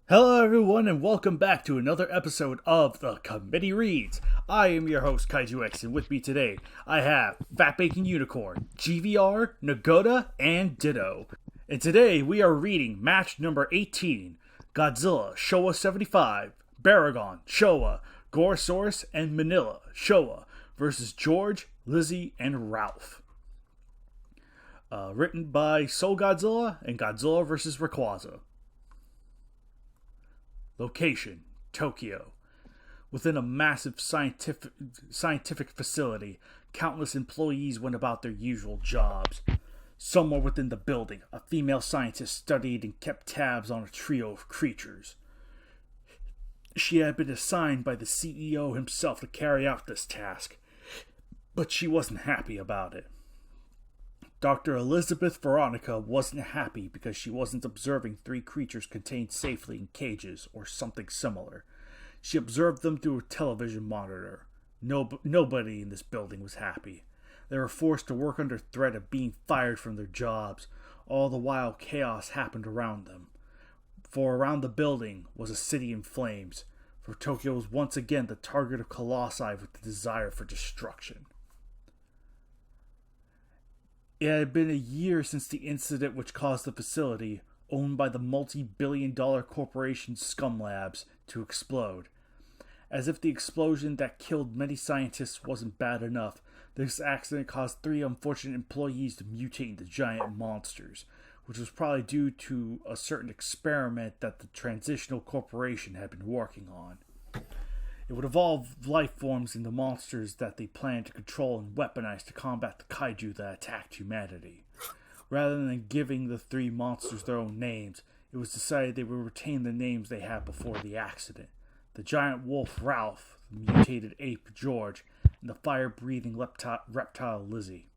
Hello, everyone, and welcome back to another episode of The Committee Reads. I am your host, KWCEs, and with me today, I have Fat Bacon Unicorn, GVR, Nagoda, and Ditto. And today, we are reading match number 18, Godzilla, Showa 75, Baragon, Showa, Gorosaurus, and Manila, Showa, versus George, Lizzie, and Ralph. Written by Soul Godzilla and Godzilla vs. Rayquaza. Location, Tokyo. Within a massive scientific facility, countless employees went about their usual jobs. Somewhere within the building, a female scientist studied and kept tabs on a trio of creatures. She had been assigned by the CEO himself to carry out this task, but she wasn't happy about it. Dr. Elizabeth Veronica wasn't happy because she wasn't observing three creatures contained safely in cages or something similar. She observed them through a television monitor. Nobody in this building was happy. They were forced to work under threat of being fired from their jobs. All the while, chaos happened around them. For around the building was a city in flames, for Tokyo was once again the target of colossi with the desire for destruction. It had been a year since the incident which caused the facility, owned by the multi-billion-dollar corporation Scum Labs, to explode. As if the explosion that killed many scientists wasn't bad enough, this accident caused three unfortunate employees to mutate into giant monsters, which was probably due to a certain experiment that the transitional corporation had been working on. It would evolve life forms into monsters that they planned to control and weaponize to combat the Kaiju that attacked humanity. Rather than giving the three monsters their own names, it was decided they would retain the names they had before the accident. The giant wolf Ralph, the mutated ape George, and the fire-breathing reptile Lizzie.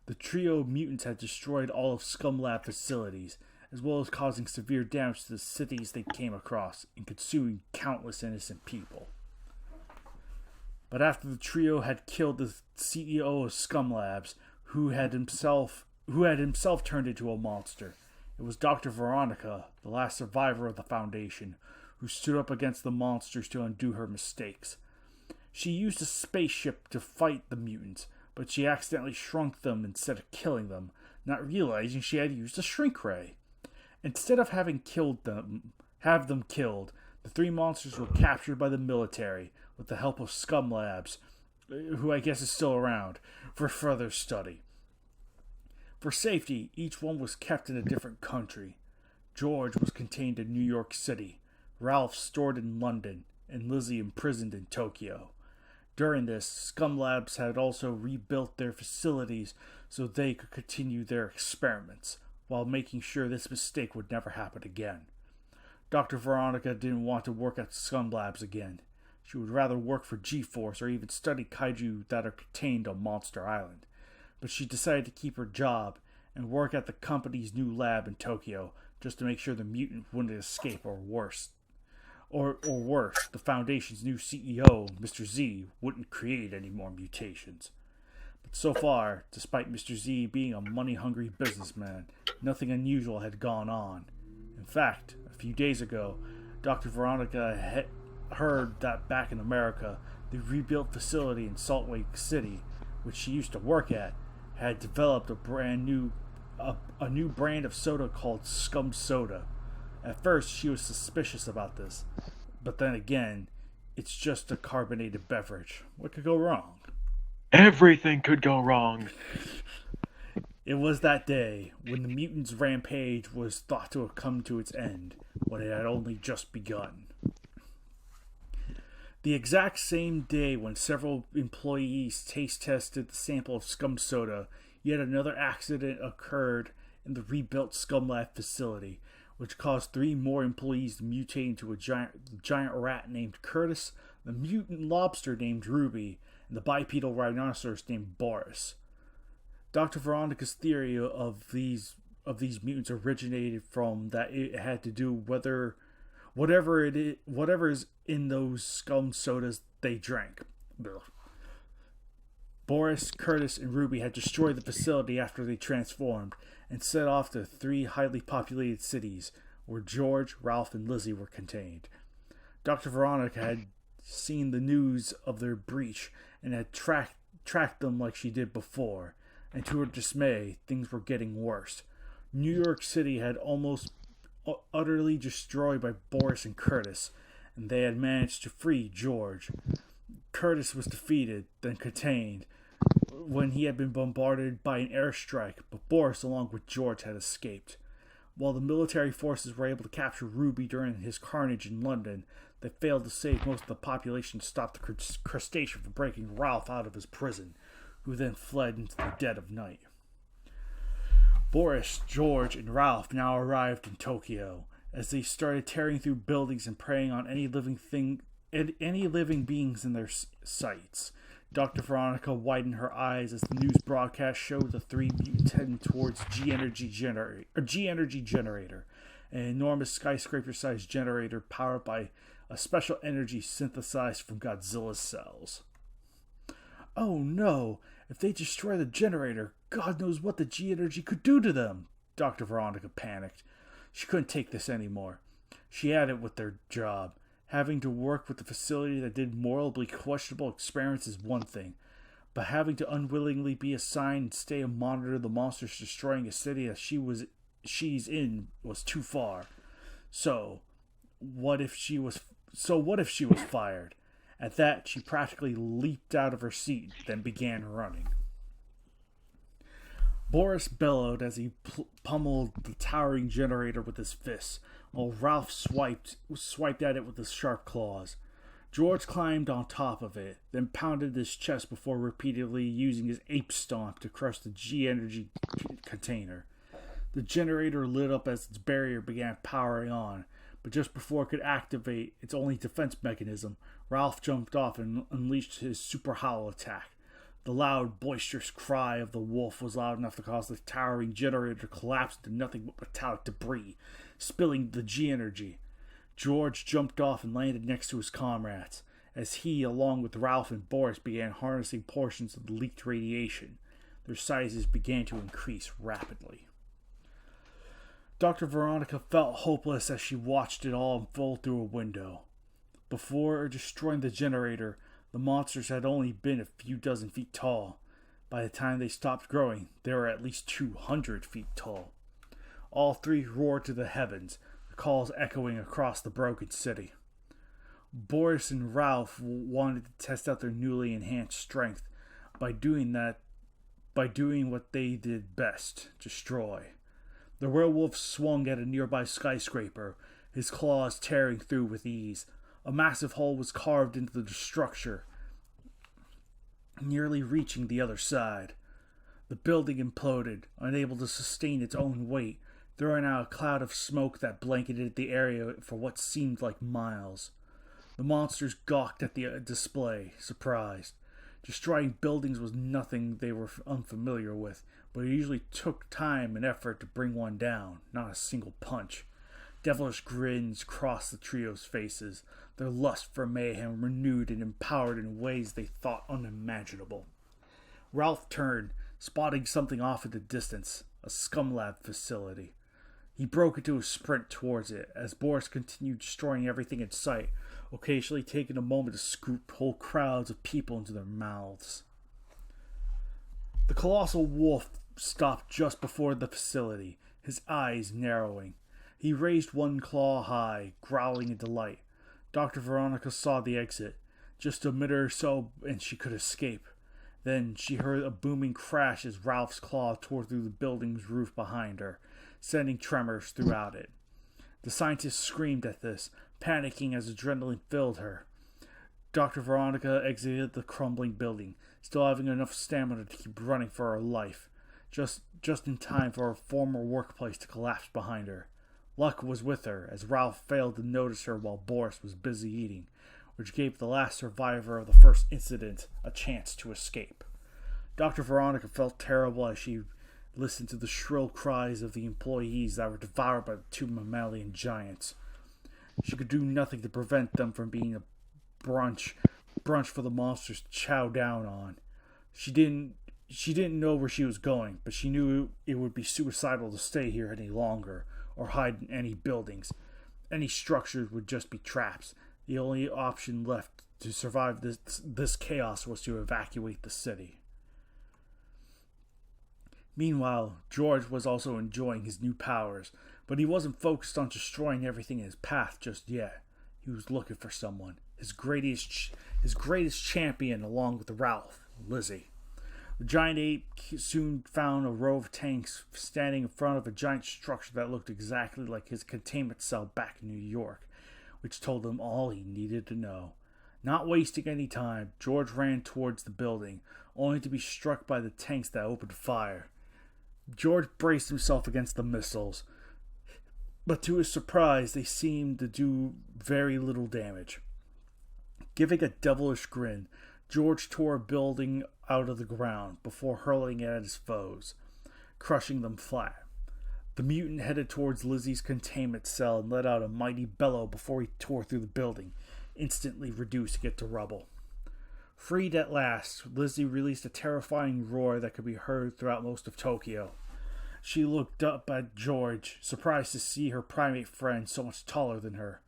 The trio of mutants had destroyed all of Scum Lab facilities, as well as causing severe damage to the cities they came across and consuming countless innocent people. But after the trio had killed the CEO of Scum Labs, who had himself turned into a monster, it was Dr. Veronica, the last survivor of the Foundation, who stood up against the monsters to undo her mistakes. She used a spaceship to fight the mutants, but she accidentally shrunk them instead of killing them, not realizing she had used a shrink ray. Instead of having them killed, the three monsters were captured by the military with the help of Scum Labs, who I guess is still around, for further study. For safety, each one was kept in a different country. George was contained in New York City, Ralph stored in London, and Lizzie imprisoned in Tokyo. During this, Scum Labs had also rebuilt their facilities so they could continue their experiments, while making sure this mistake would never happen again. Dr. Veronica didn't want to work at Scum Labs again. She would rather work for G-Force or even study Kaiju that are contained on Monster Island. But she decided to keep her job and work at the company's new lab in Tokyo just to make sure the mutant wouldn't escape, or worse, the Foundation's new CEO, Mr. Z, wouldn't create any more mutations. But so far, despite Mr. Z being a money-hungry businessman, nothing unusual had gone on. In fact, a few days ago, Dr. Veronica had heard that back in America, the rebuilt facility in Salt Lake City, which she used to work at, had developed a new brand of soda called Scum Soda. At first, she was suspicious about this, but then again, it's just a carbonated beverage. What could go wrong? Everything could go wrong. It was that day when the mutants' rampage was thought to have come to its end, when it had only just begun. The exact same day when several employees taste tested the sample of Scum Soda, yet another accident occurred in the rebuilt Scum Lab facility, which caused three more employees to mutate into a giant rat named Curtis, the mutant lobster named Ruby, and the bipedal rhinoceros named Boris. Dr. Veronica's theory of these mutants originated from that it had to do whatever is in those scum sodas they drank. Ugh. Boris, Curtis, and Ruby had destroyed the facility after they transformed and set off to three highly populated cities, where George, Ralph, and Lizzie were contained. Dr. Veronica had seen the news of their breach and had tracked them like she did before, and to her dismay, things were getting worse. New York City had almost utterly destroyed by Boris and Curtis, and they had managed to free George. Curtis was defeated, then contained, when he had been bombarded by an airstrike, but Boris, along with George, had escaped. While the military forces were able to capture Ruby during his carnage in London, they failed to save most of the population to stop the crustacean from breaking Ralph out of his prison, who then fled into the dead of night. Boris, George, and Ralph now arrived in Tokyo. As they started tearing through buildings and preying on any living beings in their sights, Dr. Veronica widened her eyes as the news broadcast showed the three mutants heading towards G Energy Generator, an enormous skyscraper-sized generator powered by a special energy synthesized from Godzilla's cells. Oh no! If they destroy the generator, God knows what the G Energy could do to them! Dr. Veronica panicked. She couldn't take this anymore. She had it with their job. Having to work with a facility that did morally questionable experiments is one thing, but having to unwillingly be assigned and stay and monitor the monsters destroying a city that she's in was too far. So what if she was fired? At that, she practically leaped out of her seat, then began running. Boris bellowed as he pummeled the towering generator with his fists, while Ralph swiped at it with his sharp claws. George climbed on top of it, then pounded his chest before repeatedly using his ape stomp to crush the G-energy container. The generator lit up as its barrier began powering on, but just before it could activate its only defense mechanism, Ralph jumped off and unleashed his super hollow attack. The loud, boisterous cry of the wolf was loud enough to cause the towering generator to collapse into nothing but metallic debris, spilling the G-energy. George jumped off and landed next to his comrades, as he, along with Ralph and Boris, began harnessing portions of the leaked radiation. Their sizes began to increase rapidly. Dr. Veronica felt hopeless as she watched it all unfold through a window. Before destroying the generator, the monsters had only been a few dozen feet tall. By the time they stopped growing, they were at least 200 feet tall. All three roared to the heavens, the calls echoing across the broken city. Boris and Ralph wanted to test out their newly enhanced strength by doing what they did best, destroy. The werewolf swung at a nearby skyscraper, his claws tearing through with ease. A massive hole was carved into the structure, nearly reaching the other side. The building imploded, unable to sustain its own weight, throwing out a cloud of smoke that blanketed the area for what seemed like miles. The monsters gawked at the display, surprised. Destroying buildings was nothing they were unfamiliar with, but it usually took time and effort to bring one down, not a single punch. Devilish grins crossed the trio's faces, their lust for mayhem renewed and empowered in ways they thought unimaginable. Ralph turned, spotting something off in the distance, a scum lab facility. He broke into a sprint towards it, as Boris continued destroying everything in sight, occasionally taking a moment to scoop whole crowds of people into their mouths. The colossal wolf stopped just before the facility, his eyes narrowing. He raised one claw high, growling in delight. Dr. Veronica saw the exit. Just a minute or so and she could escape. Then she heard a booming crash as Ralph's claw tore through the building's roof behind her, sending tremors throughout it. The scientist screamed at this, panicking as adrenaline filled her. Dr. Veronica exited the crumbling building, still having enough stamina to keep running for her life, just in time for her former workplace to collapse behind her. Luck was with her, as Ralph failed to notice her while Boris was busy eating, which gave the last survivor of the first incident a chance to escape. Dr. Veronica felt terrible as she listened to the shrill cries of the employees that were devoured by the two mammalian giants. She could do nothing to prevent them from being a brunch for the monsters to chow down on. She didn't know where she was going, but she knew it would be suicidal to stay here any longer, or hide in any buildings. Any structures would just be traps. The only option left to survive this chaos was to evacuate the city. Meanwhile, George was also enjoying his new powers, but he wasn't focused on destroying everything in his path just yet. He was looking for someone, his greatest champion, along with Ralph, Lizzie. The giant ape soon found a row of tanks standing in front of a giant structure that looked exactly like his containment cell back in New York, which told him all he needed to know. Not wasting any time, George ran towards the building, only to be struck by the tanks that opened fire. George braced himself against the missiles, but to his surprise, they seemed to do very little damage. Giving a devilish grin, George tore a building out of the ground before hurling it at his foes, crushing them flat. The mutant headed towards Lizzie's containment cell and let out a mighty bellow before he tore through the building, instantly reducing it to rubble. Freed at last, Lizzie released a terrifying roar that could be heard throughout most of Tokyo. She looked up at George, surprised to see her primate friend so much taller than her.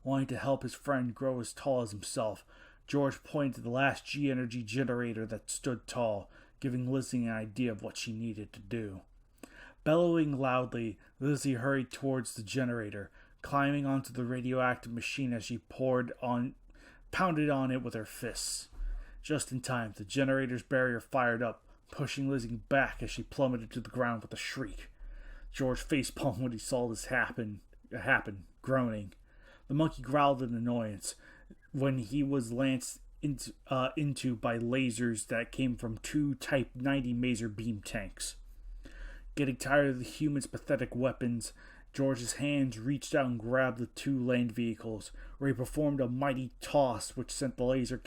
Wanting to help his friend grow as tall as himself, George pointed to the last G-energy generator that stood tall, giving Lizzie an idea of what she needed to do. Bellowing loudly, Lizzie hurried towards the generator, climbing onto the radioactive machine as she pounded on it with her fists. Just in time, the generator's barrier fired up, pushing Lizzie back as she plummeted to the ground with a shriek. George facepalmed when he saw this happen, groaning. The monkey growled in annoyance when he was lanced into by lasers that came from two Type 90 maser beam tanks. Getting tired of the human's pathetic weapons, George's hands reached out and grabbed the two land vehicles, where he performed a mighty toss which sent the laser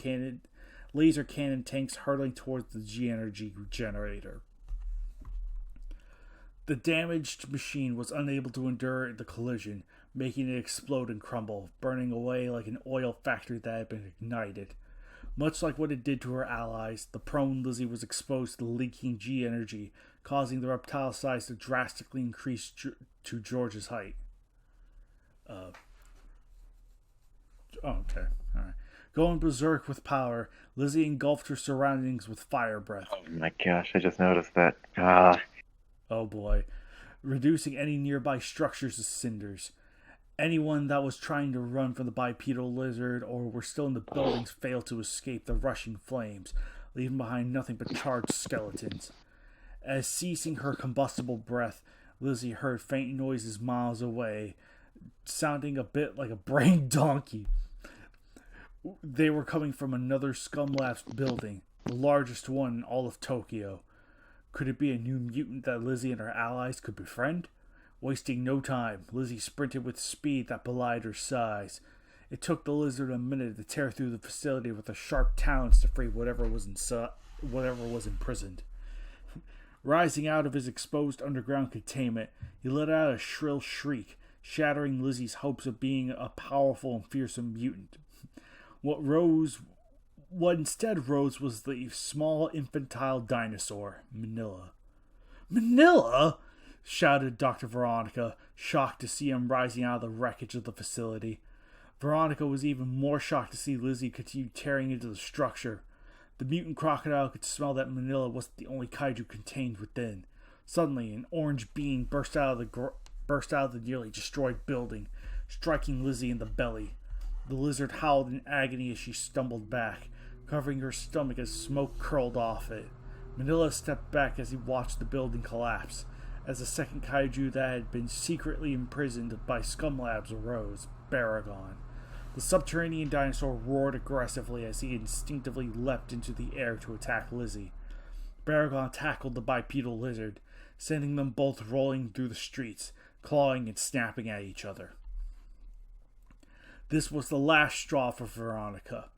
cannon tanks hurtling towards the G-energy generator. The damaged machine was unable to endure the collision, making it explode and crumble, burning away like an oil factory that had been ignited. Much like what it did to her allies, the prone Lizzie was exposed to the leaking G-energy, causing the reptile size to drastically increase to George's height. Okay. Alright. Going berserk with power, Lizzie engulfed her surroundings with fire breath. Oh my gosh, I just noticed that. Oh boy. Reducing any nearby structures to cinders. Anyone that was trying to run from the bipedal lizard or were still in the buildings failed to escape the rushing flames, leaving behind nothing but charred skeletons. As ceasing her combustible breath, Lizzie heard faint noises miles away, sounding a bit like a brain donkey. They were coming from another Scumlab's building, the largest one in all of Tokyo. Could it be a new mutant that Lizzie and her allies could befriend? Wasting no time, Lizzie sprinted with speed that belied her size. It took the lizard a minute to tear through the facility with the sharp talons to free whatever was imprisoned. Rising out of his exposed underground containment, he let out a shrill shriek, shattering Lizzie's hopes of being a powerful and fearsome mutant. What instead rose was the small infantile dinosaur, Manila. Manila? Shouted Dr. Veronica, shocked to see him rising out of the wreckage of the facility. Veronica was even more shocked to see Lizzie continue tearing into the structure. The mutant crocodile could smell that Manila wasn't the only kaiju contained within. Suddenly, an orange beam burst out of the nearly destroyed building, striking Lizzie in the belly. The lizard howled in agony as she stumbled back, covering her stomach as smoke curled off it. Manila stepped back as he watched the building collapse, as the second kaiju that had been secretly imprisoned by Scumlabs arose, Baragon. The subterranean dinosaur roared aggressively as he instinctively leapt into the air to attack Lizzie. Baragon tackled the bipedal lizard, sending them both rolling through the streets, clawing and snapping at each other. This was the last straw for Veronica.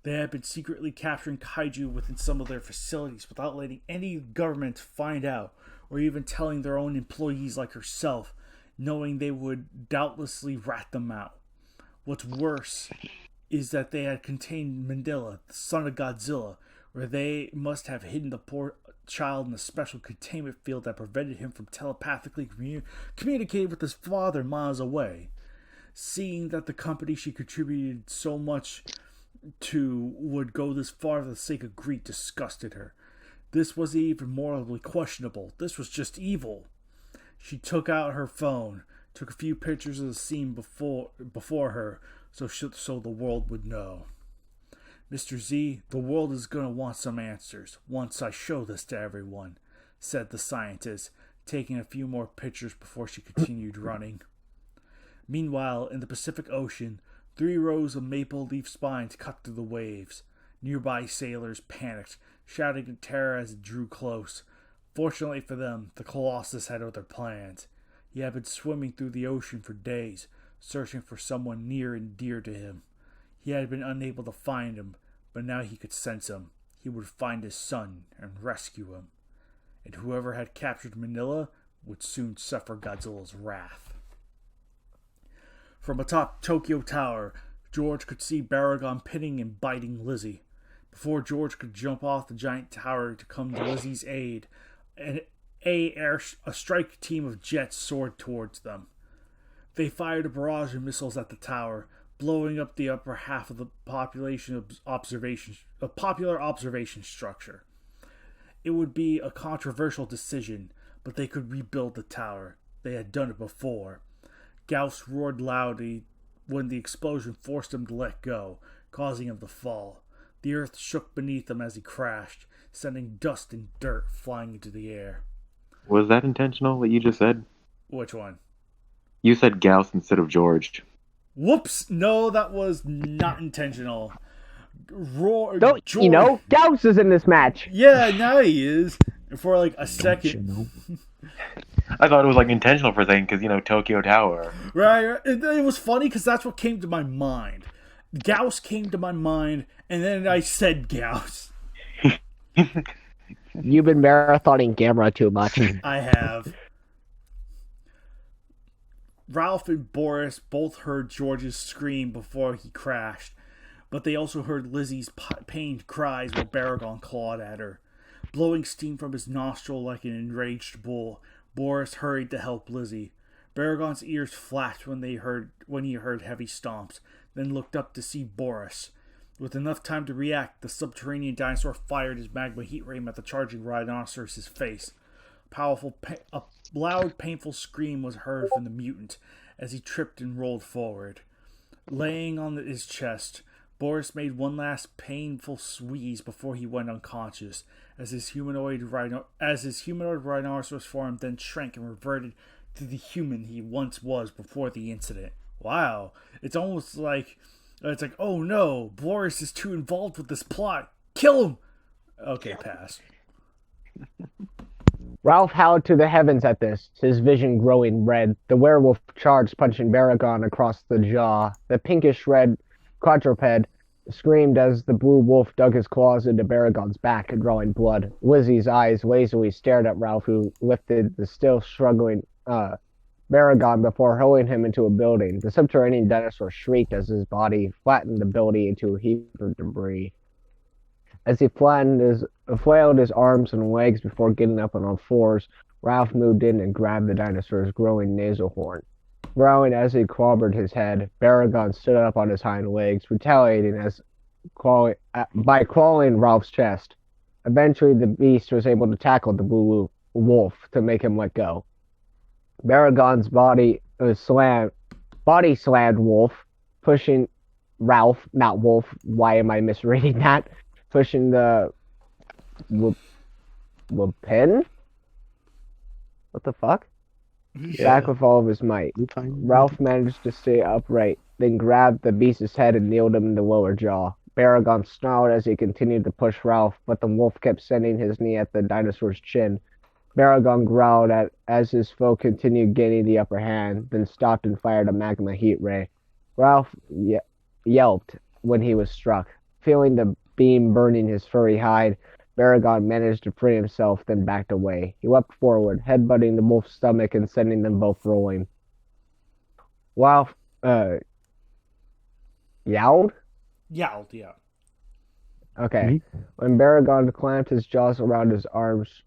They had been secretly capturing kaiju within some of their facilities without letting any government find out, or even telling their own employees like herself, knowing they would doubtlessly rat them out. What's worse is that they had contained Mandela, the son of Godzilla, where they must have hidden the child in a special containment field that prevented him from telepathically communicating with his father miles away. Seeing that the company she contributed so much to would go this far for the sake of greed disgusted her. This wasn't even morally questionable. This was just evil. She took out her phone, took a few pictures of the scene before her, so the world would know. Mr. Z, the world is going to want some answers once I show this to everyone, said the scientist, taking a few more pictures before she continued running. Meanwhile, in the Pacific Ocean, 3 rows of maple leaf spines cut through the waves. Nearby sailors panicked, shouting in terror as it drew close. Fortunately for them, the Colossus had other plans. He had been swimming through the ocean for days, searching for someone near and dear to him. He had been unable to find him, but now he could sense him. He would find his son and rescue him. And whoever had captured Manila would soon suffer Godzilla's wrath. From atop Tokyo Tower, George could see Baragon pinning and biting Lizzie. Before George could jump off the giant tower to come to Lizzie's aid, a strike team of jets soared towards them. They fired a barrage of missiles at the tower, blowing up the upper half of the popular observation structure. It would be a controversial decision, but they could rebuild the tower. They had done it before. Gauss roared loudly when the explosion forced him to let go, causing him to fall. The earth shook beneath him as he crashed, sending dust and dirt flying into the air. Was that intentional, what you just said? Which one? You said Gauss instead of George. Whoops! No, that was not intentional. Gauss is in this match. Yeah, now he is. For like a second. I thought it was like intentional for a second because, Tokyo Tower. Right. It was funny because that's what came to my mind. Gauss came to my mind, and then I said Gauss. You've been marathoning Gamera too much. I have. Ralph and Boris both heard George's scream before he crashed, but they also heard Lizzie's pained cries while Baragon clawed at her. Blowing steam from his nostril like an enraged bull, Boris hurried to help Lizzie. Baragon's ears flashed when he heard heavy stomps, then looked up to see Boris. With enough time to react, the subterranean dinosaur fired his magma heat ray at the charging rhinoceros' face. A loud, painful scream was heard from the mutant as he tripped and rolled forward. Laying on his chest, Boris made one last painful squeeze before he went unconscious, as his humanoid rhinoceros form then shrank and reverted to the human he once was before the incident. Wow, it's almost like oh no, Boris is too involved with this plot. Kill him. Okay, pass. Ralph howled to the heavens at this, his vision growing red. The werewolf charged, punching Baragon across the jaw. The pinkish-red quadruped screamed as the blue wolf dug his claws into Baragon's back, drawing blood. Lizzie's eyes lazily stared at Ralph, who lifted the still struggling Baragon before hurling him into a building. The subterranean dinosaur shrieked as his body flattened the building into a heap of debris. As he flailed his arms and legs before getting up on all fours, Ralph moved in and grabbed the dinosaur's growing nasal horn. Growling as he clobbered his head, Baragon stood up on his hind legs, retaliating by clawing Ralph's chest. Eventually, the beast was able to tackle the blue wolf to make him let go. Baragon's body slammed Wolf, pushing Ralph, not Wolf. Why am I misreading that? Pushing the pin? What the fuck? Yeah. Back with all of his might. Ralph managed to stay upright, then grabbed the beast's head and nailed him in the lower jaw. Baragon snarled as he continued to push Ralph, but the wolf kept sending his knee at the dinosaur's chin. Baragon growled as his foe continued gaining the upper hand, then stopped and fired a magma heat ray. Ralph yelped when he was struck. Feeling the beam burning his furry hide, Baragon managed to free himself, then backed away. He leapt forward, headbutting the wolf's stomach and sending them both rolling. Ralph, yowled? Yowled, yeah. Okay. When Baragon clamped his jaws around his arms,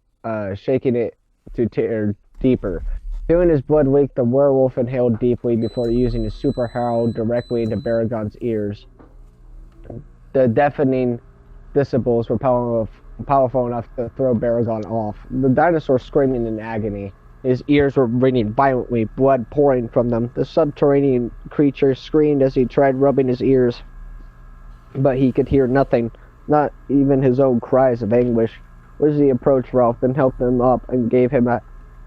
shaking it to tear deeper. Feeling his blood leak, the werewolf inhaled deeply before using his super howl directly into Baragon's ears. The deafening decibels were powerful enough to throw Baragon off. The dinosaur screaming in agony. His ears were ringing violently, blood pouring from them. The subterranean creature screamed as he tried rubbing his ears, but he could hear nothing, not even his own cries of anguish. Lizzie approached Ralph, then helped him up and gave him a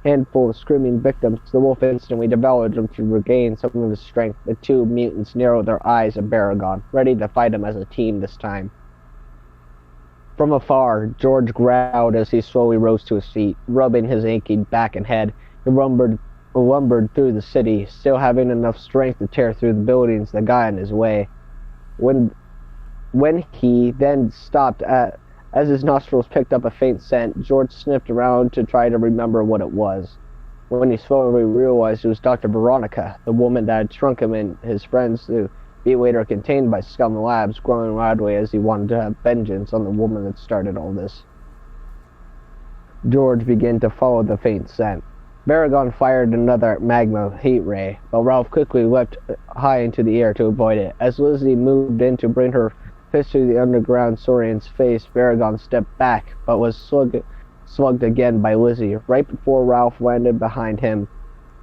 handful of screaming victims. The wolf instantly devoured him to regain some of his strength. The two mutants narrowed their eyes at Baragon, ready to fight him as a team this time. From afar, George growled as he slowly rose to his feet, rubbing his aching back and head. He lumbered through the city, still having enough strength to tear through the buildings that got in his way. When he then stopped as his nostrils picked up a faint scent, George sniffed around to try to remember what it was. When he slowly realized it was Dr. Veronica, the woman that had shrunk him and his friends to be later contained by Scum Labs, growing wildly as he wanted to have vengeance on the woman that started all this. George began to follow the faint scent. Baragon fired another magma heat ray, but Ralph quickly leapt high into the air to avoid it. As Lizzie moved in to bring her fist to the underground Saurian's face, Baragon stepped back, but was slugged again by Lizzie, right before Ralph landed behind him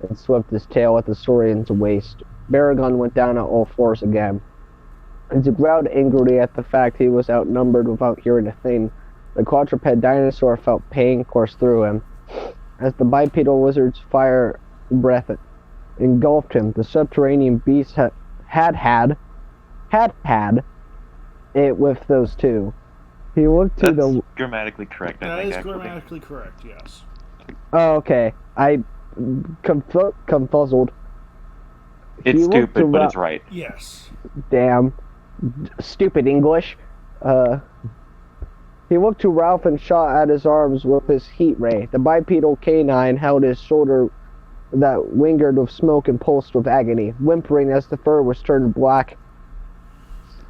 and swept his tail at the Saurian's waist. Baragon went down on all fours again. As he growled angrily at the fact he was outnumbered without hearing a thing, the quadruped dinosaur felt pain course through him. As the bipedal lizard's fire breath engulfed him, the subterranean beast had it with those two. He looked to That's grammatically correct, I think. That is grammatically correct, yes. Oh, okay. I confuzzled. It's stupid, but it's right. Yes. Damn. Stupid English. He looked to Ralph and shot at his arms with his heat ray. The bipedal canine held his shoulder that lingered with smoke and pulsed with agony, whimpering as the fur was turned black.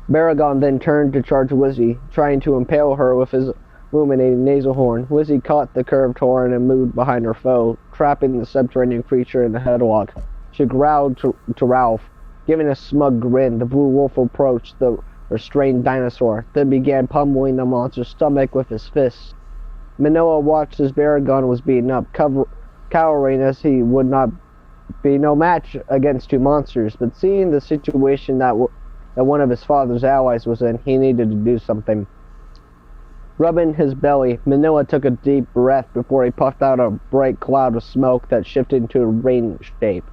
Baragon then turned to charge Lizzie, trying to impale her with his illuminating nasal horn. Lizzie caught the curved horn and moved behind her foe, trapping the subterranean creature in the headlock. She growled to Ralph. Giving a smug grin, the blue wolf approached the restrained dinosaur, then began pummeling the monster's stomach with his fists. Manoa watched as Baragon was beaten up, cowering as he would not be no match against two monsters, but seeing the situation that one of his father's allies was in, he needed to do something. Rubbing his belly, Manoa took a deep breath before he puffed out a bright cloud of smoke that shifted into a rain shape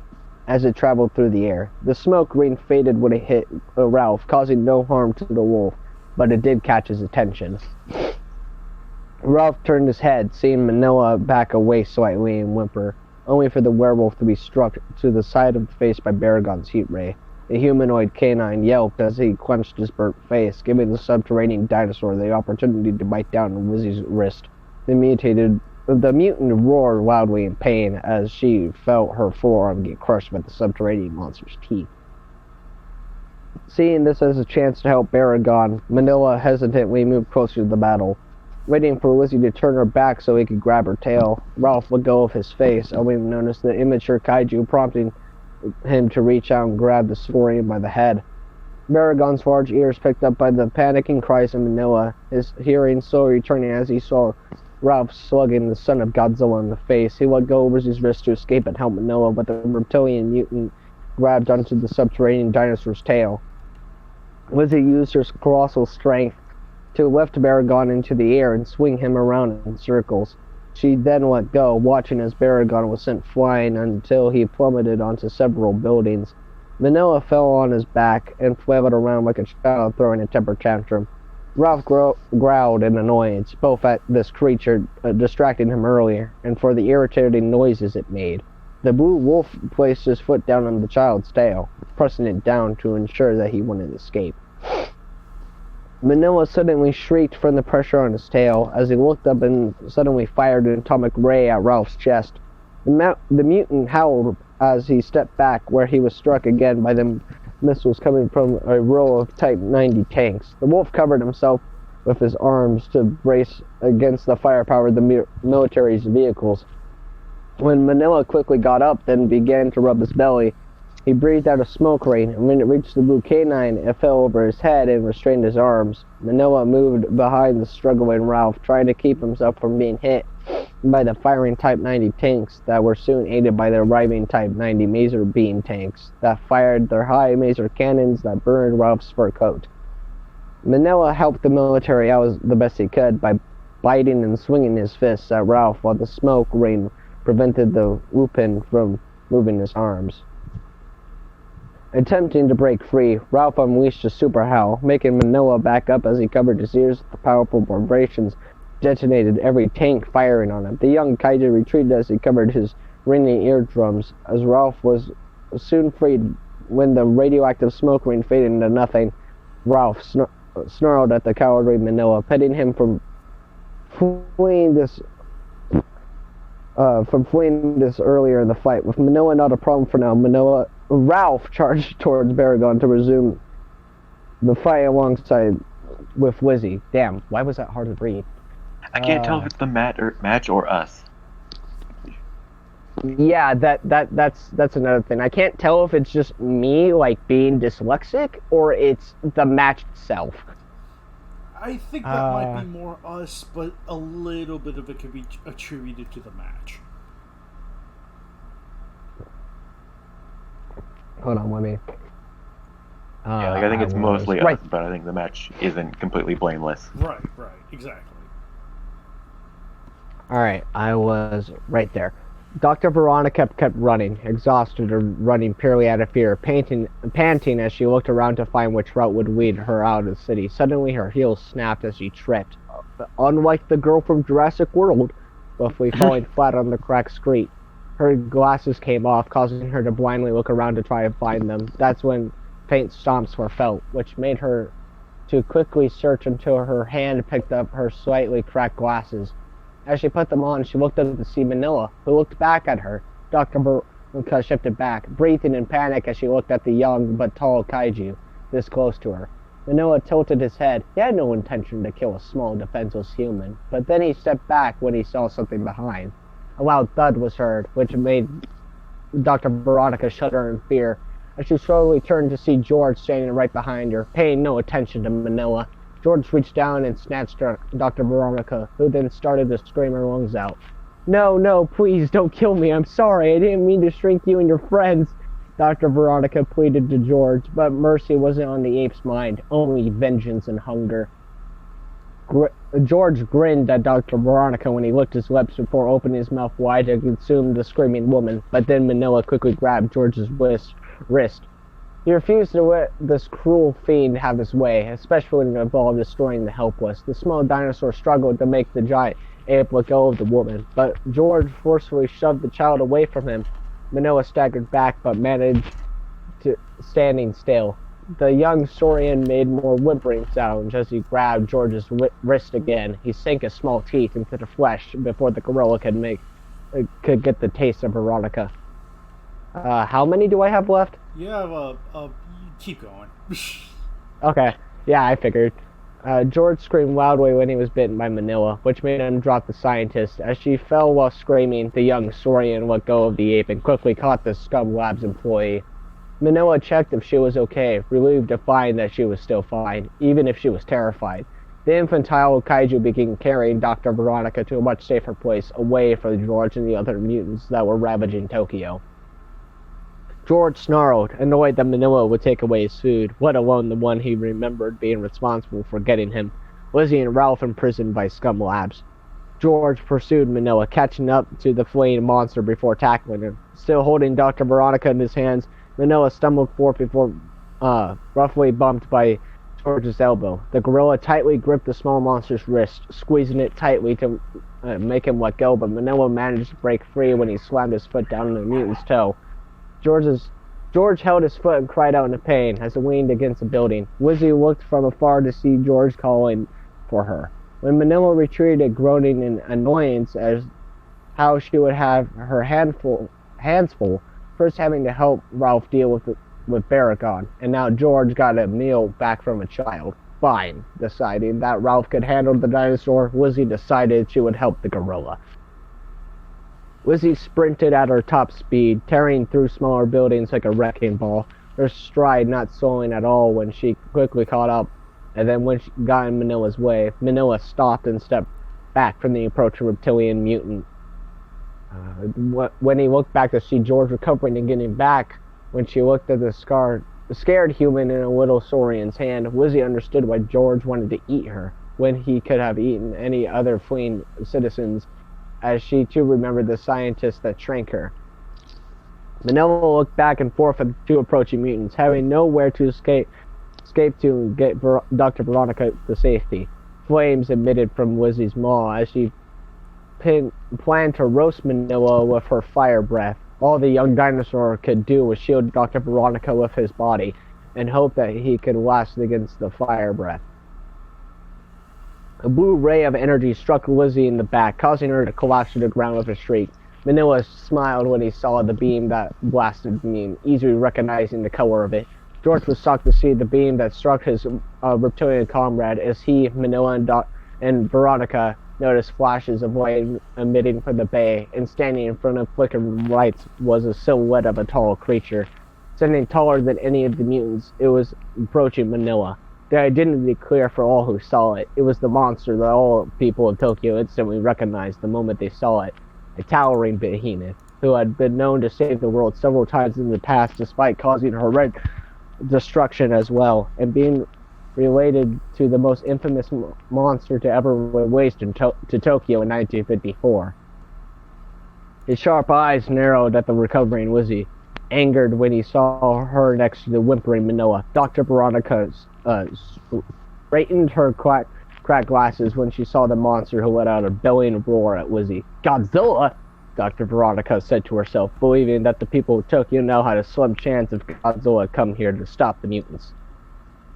as it traveled through the air. The smoke ring faded when it hit Ralph, causing no harm to the wolf, but it did catch his attention. Ralph turned his head, seeing Manoa back away slightly and whimper, only for the werewolf to be struck to the side of the face by Baragon's heat ray. The humanoid canine yelped as he clenched his burnt face, giving the subterranean dinosaur the opportunity to bite down on Lizzie's wrist. The mutant roared loudly in pain as she felt her forearm get crushed by the subterranean monster's teeth. Seeing this as a chance to help Baragon, Manoa hesitantly moved closer to the battle, waiting for Lizzie to turn her back so he could grab her tail. Ralph let go of his face, only to notice the immature Kaiju, prompting him to reach out and grab the Saurian by the head. Baragon's large ears picked up by the panicking cries of Manoa, his hearing slowly returning as he saw Ralph slugging the son of Godzilla in the face. He let go of his wrist to escape and help Manoa, but the reptilian mutant grabbed onto the subterranean dinosaur's tail. Lizzie used her colossal strength to lift Baragon into the air and swing him around in circles. She then let go, watching as Baragon was sent flying until he plummeted onto several buildings. Manoa fell on his back and flailing around like a child throwing a temper tantrum. Ralph growled in annoyance, both at this creature distracting him earlier, and for the irritating noises it made. The blue wolf placed his foot down on the child's tail, pressing it down to ensure that he wouldn't escape. Manoa suddenly shrieked from the pressure on his tail as he looked up and suddenly fired an atomic ray at Ralph's chest. The mutant howled as he stepped back, where he was struck again by the missiles coming from a row of Type 90 tanks. The wolf covered himself with his arms to brace against the firepower of the military's vehicles. When Manila quickly got up, then began to rub his belly, he breathed out a smoke rain, and when it reached the blue canine, it fell over his head and restrained his arms. Manila moved behind the struggling Ralph, trying to keep himself from being hit by the firing Type 90 tanks that were soon aided by the arriving Type 90 Maser beam tanks that fired their high Maser cannons that burned Ralph's fur coat. Manila helped the military out the best he could by biting and swinging his fists at Ralph while the smoke rain prevented the Lupin from moving his arms. Attempting to break free, Ralph unleashed a super howl, making Manila back up as he covered his ears with the powerful vibrations detonated every tank firing on him. The young Kaiju retreated as he covered his ringing eardrums, as Ralph was soon freed. When the radioactive smoke ring faded into nothing, Ralph snarled at the cowardly Manila, pitting him from fleeing this earlier in the fight. With Manila not a problem for now, Ralph charged towards Baragon to resume the fight alongside with Wizzy. Damn, why was that hard to breathe? I can't tell if it's the match or us. Yeah, that's another thing. I can't tell if it's just me, like, being dyslexic, or it's the match itself. I think that might be more us, but a little bit of it could be attributed to the match. Hold on, let me... yeah, like I think it's mostly us, but I think the match isn't completely blameless. Right, exactly. Alright, I was right there. Dr. Veronica kept running, exhausted or running purely out of fear, panting as she looked around to find which route would lead her out of the city. Suddenly her heels snapped as she tripped. Unlike the girl from Jurassic World, roughly falling flat on the cracked street. Her glasses came off, causing her to blindly look around to try and find them. That's when faint stomps were felt, which made her to quickly search until her hand picked up her slightly cracked glasses. As she put them on, she looked up to see Manila, who looked back at her. Dr. Veronica shifted back, breathing in panic as she looked at the young but tall Kaiju, this close to her. Manila tilted his head. He had no intention to kill a small, defenseless human, but then he stepped back when he saw something behind. A loud thud was heard, which made Dr. Veronica shudder in fear, as she slowly turned to see George standing right behind her, paying no attention to Manila. George reached down and snatched Dr. Veronica, who then started to scream her lungs out. No, please, don't kill me. I'm sorry. I didn't mean to shrink you and your friends. Dr. Veronica pleaded to George, but mercy wasn't on the ape's mind, only vengeance and hunger. George grinned at Dr. Veronica when he licked his lips before opening his mouth wide to consume the screaming woman, but then Manila quickly grabbed George's wrist. He refused to let this cruel fiend have his way, especially when it involved destroying the helpless. The small dinosaur struggled to make the giant ape let go of the woman, but George forcefully shoved the child away from him. Manila staggered back, but managed to standing still. The young Saurian made more whimpering sounds as he grabbed George's wrist again. He sank his small teeth into the flesh before the gorilla could get the taste of Veronica. How many do I have left? You have keep going. Okay, yeah, I figured. George screamed loudly when he was bitten by Manila, which made him drop the scientist. As she fell while screaming, the young Saurian let go of the ape and quickly caught the Scum Labs employee. Manila checked if she was okay, relieved to find that she was still fine, even if she was terrified. The infantile Kaiju began carrying Dr. Veronica to a much safer place, away from George and the other mutants that were ravaging Tokyo. George snarled, annoyed that Manila would take away his food, let alone the one he remembered being responsible for getting him. Lizzie and Ralph imprisoned by Scum Labs. George pursued Manila, catching up to the fleeing monster before tackling him. Still holding Dr. Veronica in his hands, Manila stumbled forth before roughly bumped by George's elbow. The gorilla tightly gripped the small monster's wrist, squeezing it tightly to make him let go, but Manila managed to break free when he slammed his foot down on the mutant's toe. George held his foot and cried out in pain as he leaned against the building. Wizzy looked from afar to see George calling for her. When Manila retreated, groaning in annoyance as how she would have her hands full, first having to help Ralph deal with Baragon, and now George got a meal back from a child. Fine. Deciding that Ralph could handle the dinosaur, Lizzie decided she would help the gorilla. Lizzie sprinted at her top speed, tearing through smaller buildings like a wrecking ball, her stride not slowing at all when she quickly caught up, and then when she got in Manila's way, Manila stopped and stepped back from the approaching reptilian mutant. When he looked back to see George recovering and getting back, when she looked at the scared human in a little saurian's hand, Lizzie understood why George wanted to eat her, when he could have eaten any other fleeing citizens, as she too remembered the scientist that shrank her. Manila looked back and forth at the two approaching mutants, having nowhere to escape to and get Dr. Veronica to safety. Flames emitted from Lizzie's maw as she planned to roast Manila with her fire breath. All the young dinosaur could do was shield Dr. Veronica with his body, and hope that he could last against the fire breath. A blue ray of energy struck Lizzie in the back, causing her to collapse to the ground with a shriek. Manila smiled when he saw the beam that blasted him, easily recognizing the color of it. George was shocked to see the beam that struck his reptilian comrade as he, Manila, and Veronica noticed flashes of light emitting from the bay, and standing in front of flickering lights was a silhouette of a tall creature. Standing taller than any of the mutants, it was approaching Manila. The identity clear for all who saw it. It was the monster that all people of Tokyo instantly recognized the moment they saw it. A towering behemoth, who had been known to save the world several times in the past despite causing horrendous destruction as well, and being related to the most infamous monster to ever lay waste to Tokyo in 1954. His sharp eyes narrowed at the recovering Lizzie, angered when he saw her next to the whimpering Manila. Dr. Veronica straightened her cracked glasses when she saw the monster, who let out a bellowing roar at Lizzie. Godzilla! Dr. Veronica said to herself, believing that the people of Tokyo now had a slim chance of Godzilla come here to stop the mutants.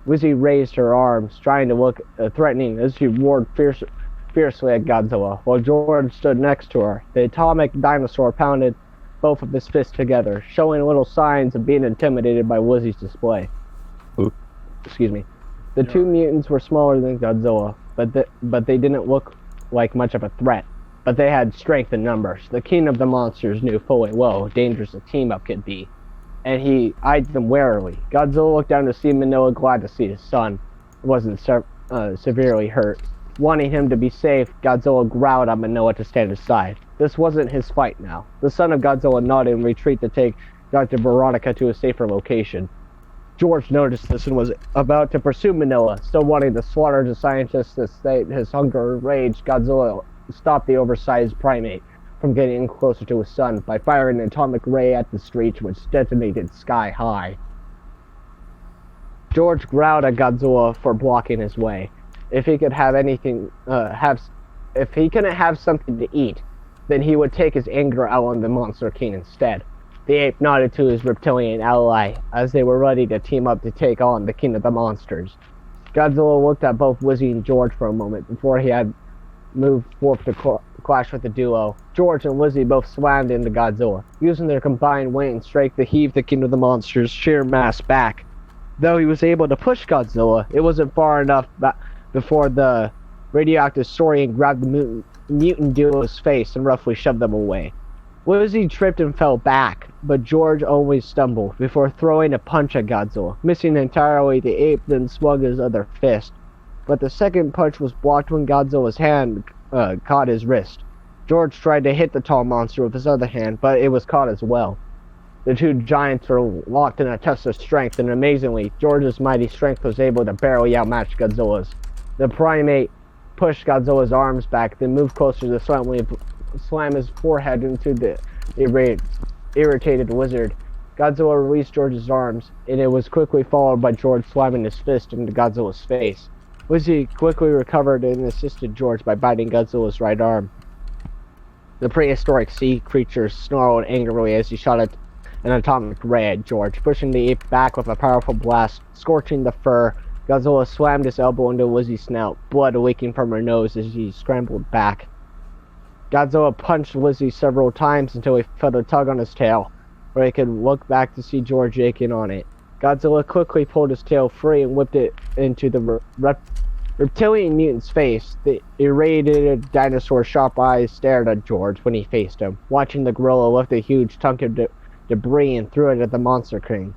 Lizzie raised her arms, trying to look threatening as she roared fiercely at Godzilla, while George stood next to her. The atomic dinosaur pounded both of his fists together, showing little signs of being intimidated by Lizzie's display. Excuse me. The two mutants were smaller than Godzilla, but they didn't look like much of a threat. But they had strength in numbers. The king of the monsters knew fully well how dangerous a team-up could be, and he eyed them warily. Godzilla looked down to see Manila, glad to see his son wasn't severely hurt. Wanting him to be safe, Godzilla growled at Manila to stand aside. This wasn't his fight now. The son of Godzilla nodded and retreated to take Dr. Veronica to a safer location. George noticed this and was about to pursue Manila, still wanting to slaughter the scientist to sate his hunger and rage. Godzilla stopped the oversized primate from getting closer to his son by firing an atomic ray at the street, which detonated sky high. George growled at Godzilla for blocking his way. If he could have if he couldn't have something to eat, then he would take his anger out on the Monster King instead. The ape nodded to his reptilian ally as they were ready to team up to take on the King of the Monsters. Godzilla looked at both Lizzie and George for a moment before he had moved forth to clash with the duo. George and Lizzie both slammed into Godzilla, using their combined weight and strength to heave the King of the Monsters' sheer mass back. Though he was able to push Godzilla, it wasn't far enough before the radioactive saurian grabbed the mutant duo's face and roughly shoved them away. Lizzie tripped and fell back, but George always stumbled before throwing a punch at Godzilla. Missing entirely, the ape then swung his other fist, but the second punch was blocked when Godzilla's hand caught his wrist. George tried to hit the tall monster with his other hand, but it was caught as well. The two giants were locked in a test of strength, and amazingly, George's mighty strength was able to barely outmatch Godzilla's. The primate pushed Godzilla's arms back, then moved closer to slam his forehead into the irritated lizard. Godzilla released George's arms, and it was quickly followed by George slamming his fist into Godzilla's face. Lizzie quickly recovered and assisted George by biting Godzilla's right arm. The prehistoric sea creature snarled angrily as he shot an atomic ray at George, pushing the ape back with a powerful blast, scorching the fur. Godzilla slammed his elbow into Lizzie's snout, blood leaking from her nose as he scrambled back. Godzilla punched Lizzie several times until he felt a tug on his tail, where he could look back to see George aching on it. Godzilla quickly pulled his tail free and whipped it into the reptilian mutant's face. The irradiated dinosaur's sharp eyes stared at George when he faced him, watching the gorilla lift a huge chunk of debris and threw it at the Monster King.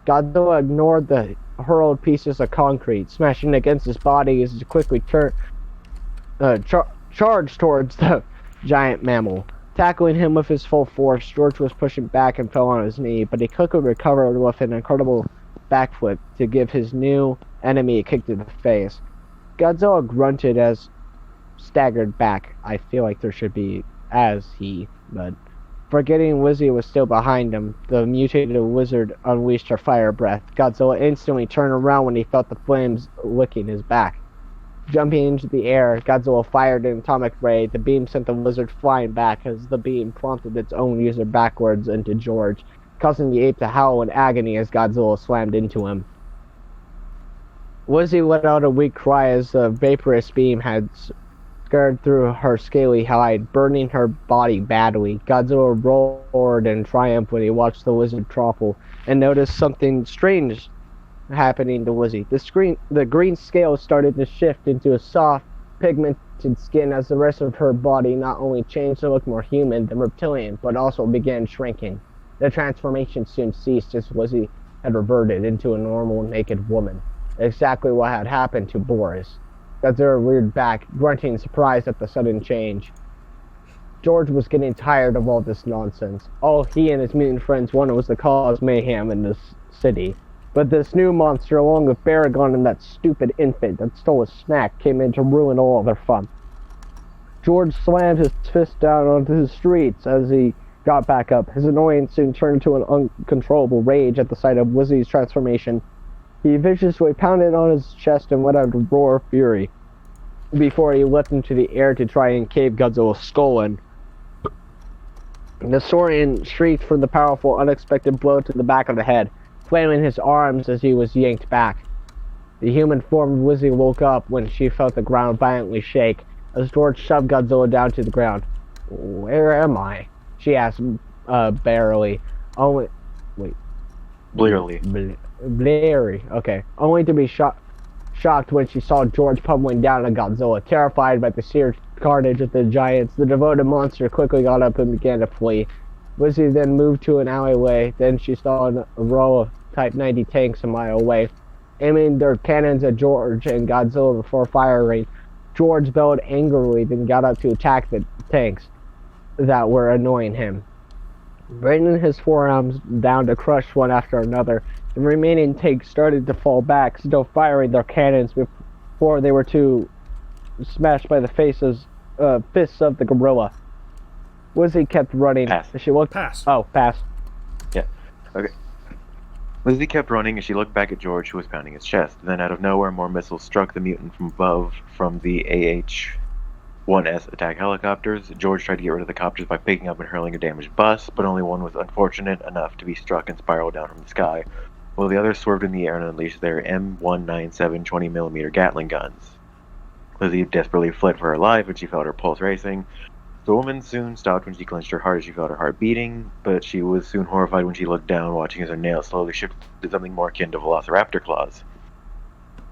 Godzilla ignored the hurled pieces of concrete, smashing against his body as he quickly charged towards the giant mammal. Tackling him with his full force, George was pushing back and fell on his knee, but he quickly recovered with an incredible backflip to give his new enemy a kick to the face. Godzilla grunted as staggered back. I feel like there should be but forgetting Wizzy was still behind him, the mutated wizard unleashed her fire breath. Godzilla instantly turned around when he felt the flames licking his back. Jumping into the air, Godzilla fired an atomic ray. The beam sent the wizard flying back as the beam prompted its own user backwards into George, causing the ape to howl in agony as Godzilla slammed into him. Wizzy let out a weak cry as the vaporous beam had scarred through her scaly hide, burning her body badly. Godzilla roared in triumph when he watched the wizard topple and noticed something strange happening to Wizzy. The green scales started to shift into a soft, pigmented skin as the rest of her body not only changed to look more human than reptilian, but also began shrinking. The transformation soon ceased as Wizzy had reverted into a normal, naked woman. Exactly what had happened to Boris. Godzilla reared back, grunting surprise at the sudden change. George was getting tired of all this nonsense. All he and his mutant friends wanted was to cause mayhem in this city. But this new monster, along with Baragon and that stupid infant that stole his snack, came in to ruin all of their fun. George slammed his fist down onto the streets as he got back up. His annoyance soon turned to an uncontrollable rage at the sight of Wizzy's transformation. He viciously pounded on his chest and let out a roar of fury before he leapt into the air to try and cave Godzilla's skull in. The Saurian shrieked from the powerful, unexpected blow to the back of the head, flailing his arms as he was yanked back. The human form of Wizzy woke up when she felt the ground violently shake as George shoved Godzilla down to the ground. "Where am I?" she asked, barely. Blurry. Okay. Only to be shocked when she saw George pummeling down on Godzilla. Terrified by the sheer carnage of the giants, the devoted monster quickly got up and began to flee. Wizzy then moved to an alleyway. Then she saw a row of Type 90 tanks a mile away, aiming their cannons at George and Godzilla before firing. George bellowed angrily, then got up to attack the tanks that were annoying him. Bringing his forearms down to crush one after another, the remaining tanks started to fall back, still firing their cannons before they were too smashed by the fists of the gorilla. Wizzy kept running. Pass. She looked. Pass. Oh, pass. Yeah. Okay. Lizzie kept running as she looked back at George, who was pounding his chest. Then, out of nowhere, more missiles struck the mutant from above from the AH-1S attack helicopters. George tried to get rid of the copters by picking up and hurling a damaged bus, but only one was unfortunate enough to be struck and spiral down from the sky, while the others swerved in the air and unleashed their M197 20mm Gatling guns. Lizzie desperately fled for her life when she felt her pulse racing. The woman soon stopped when she clenched her heart as she felt her heart beating, but she was soon horrified when she looked down, watching as her nails slowly shifted to something more akin to velociraptor claws.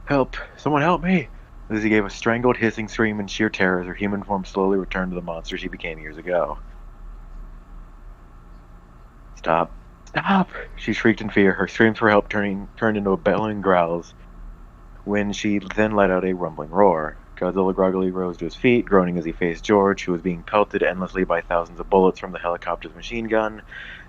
"Help! Someone help me!" Lizzie gave a strangled, hissing scream in sheer terror as her human form slowly returned to the monster she became years ago. "Stop! Stop!" She shrieked in fear, her screams for help turned into bellowing growls, when she then let out a rumbling roar. Godzilla groggily rose to his feet, groaning as he faced George, who was being pelted endlessly by thousands of bullets from the helicopter's machine gun.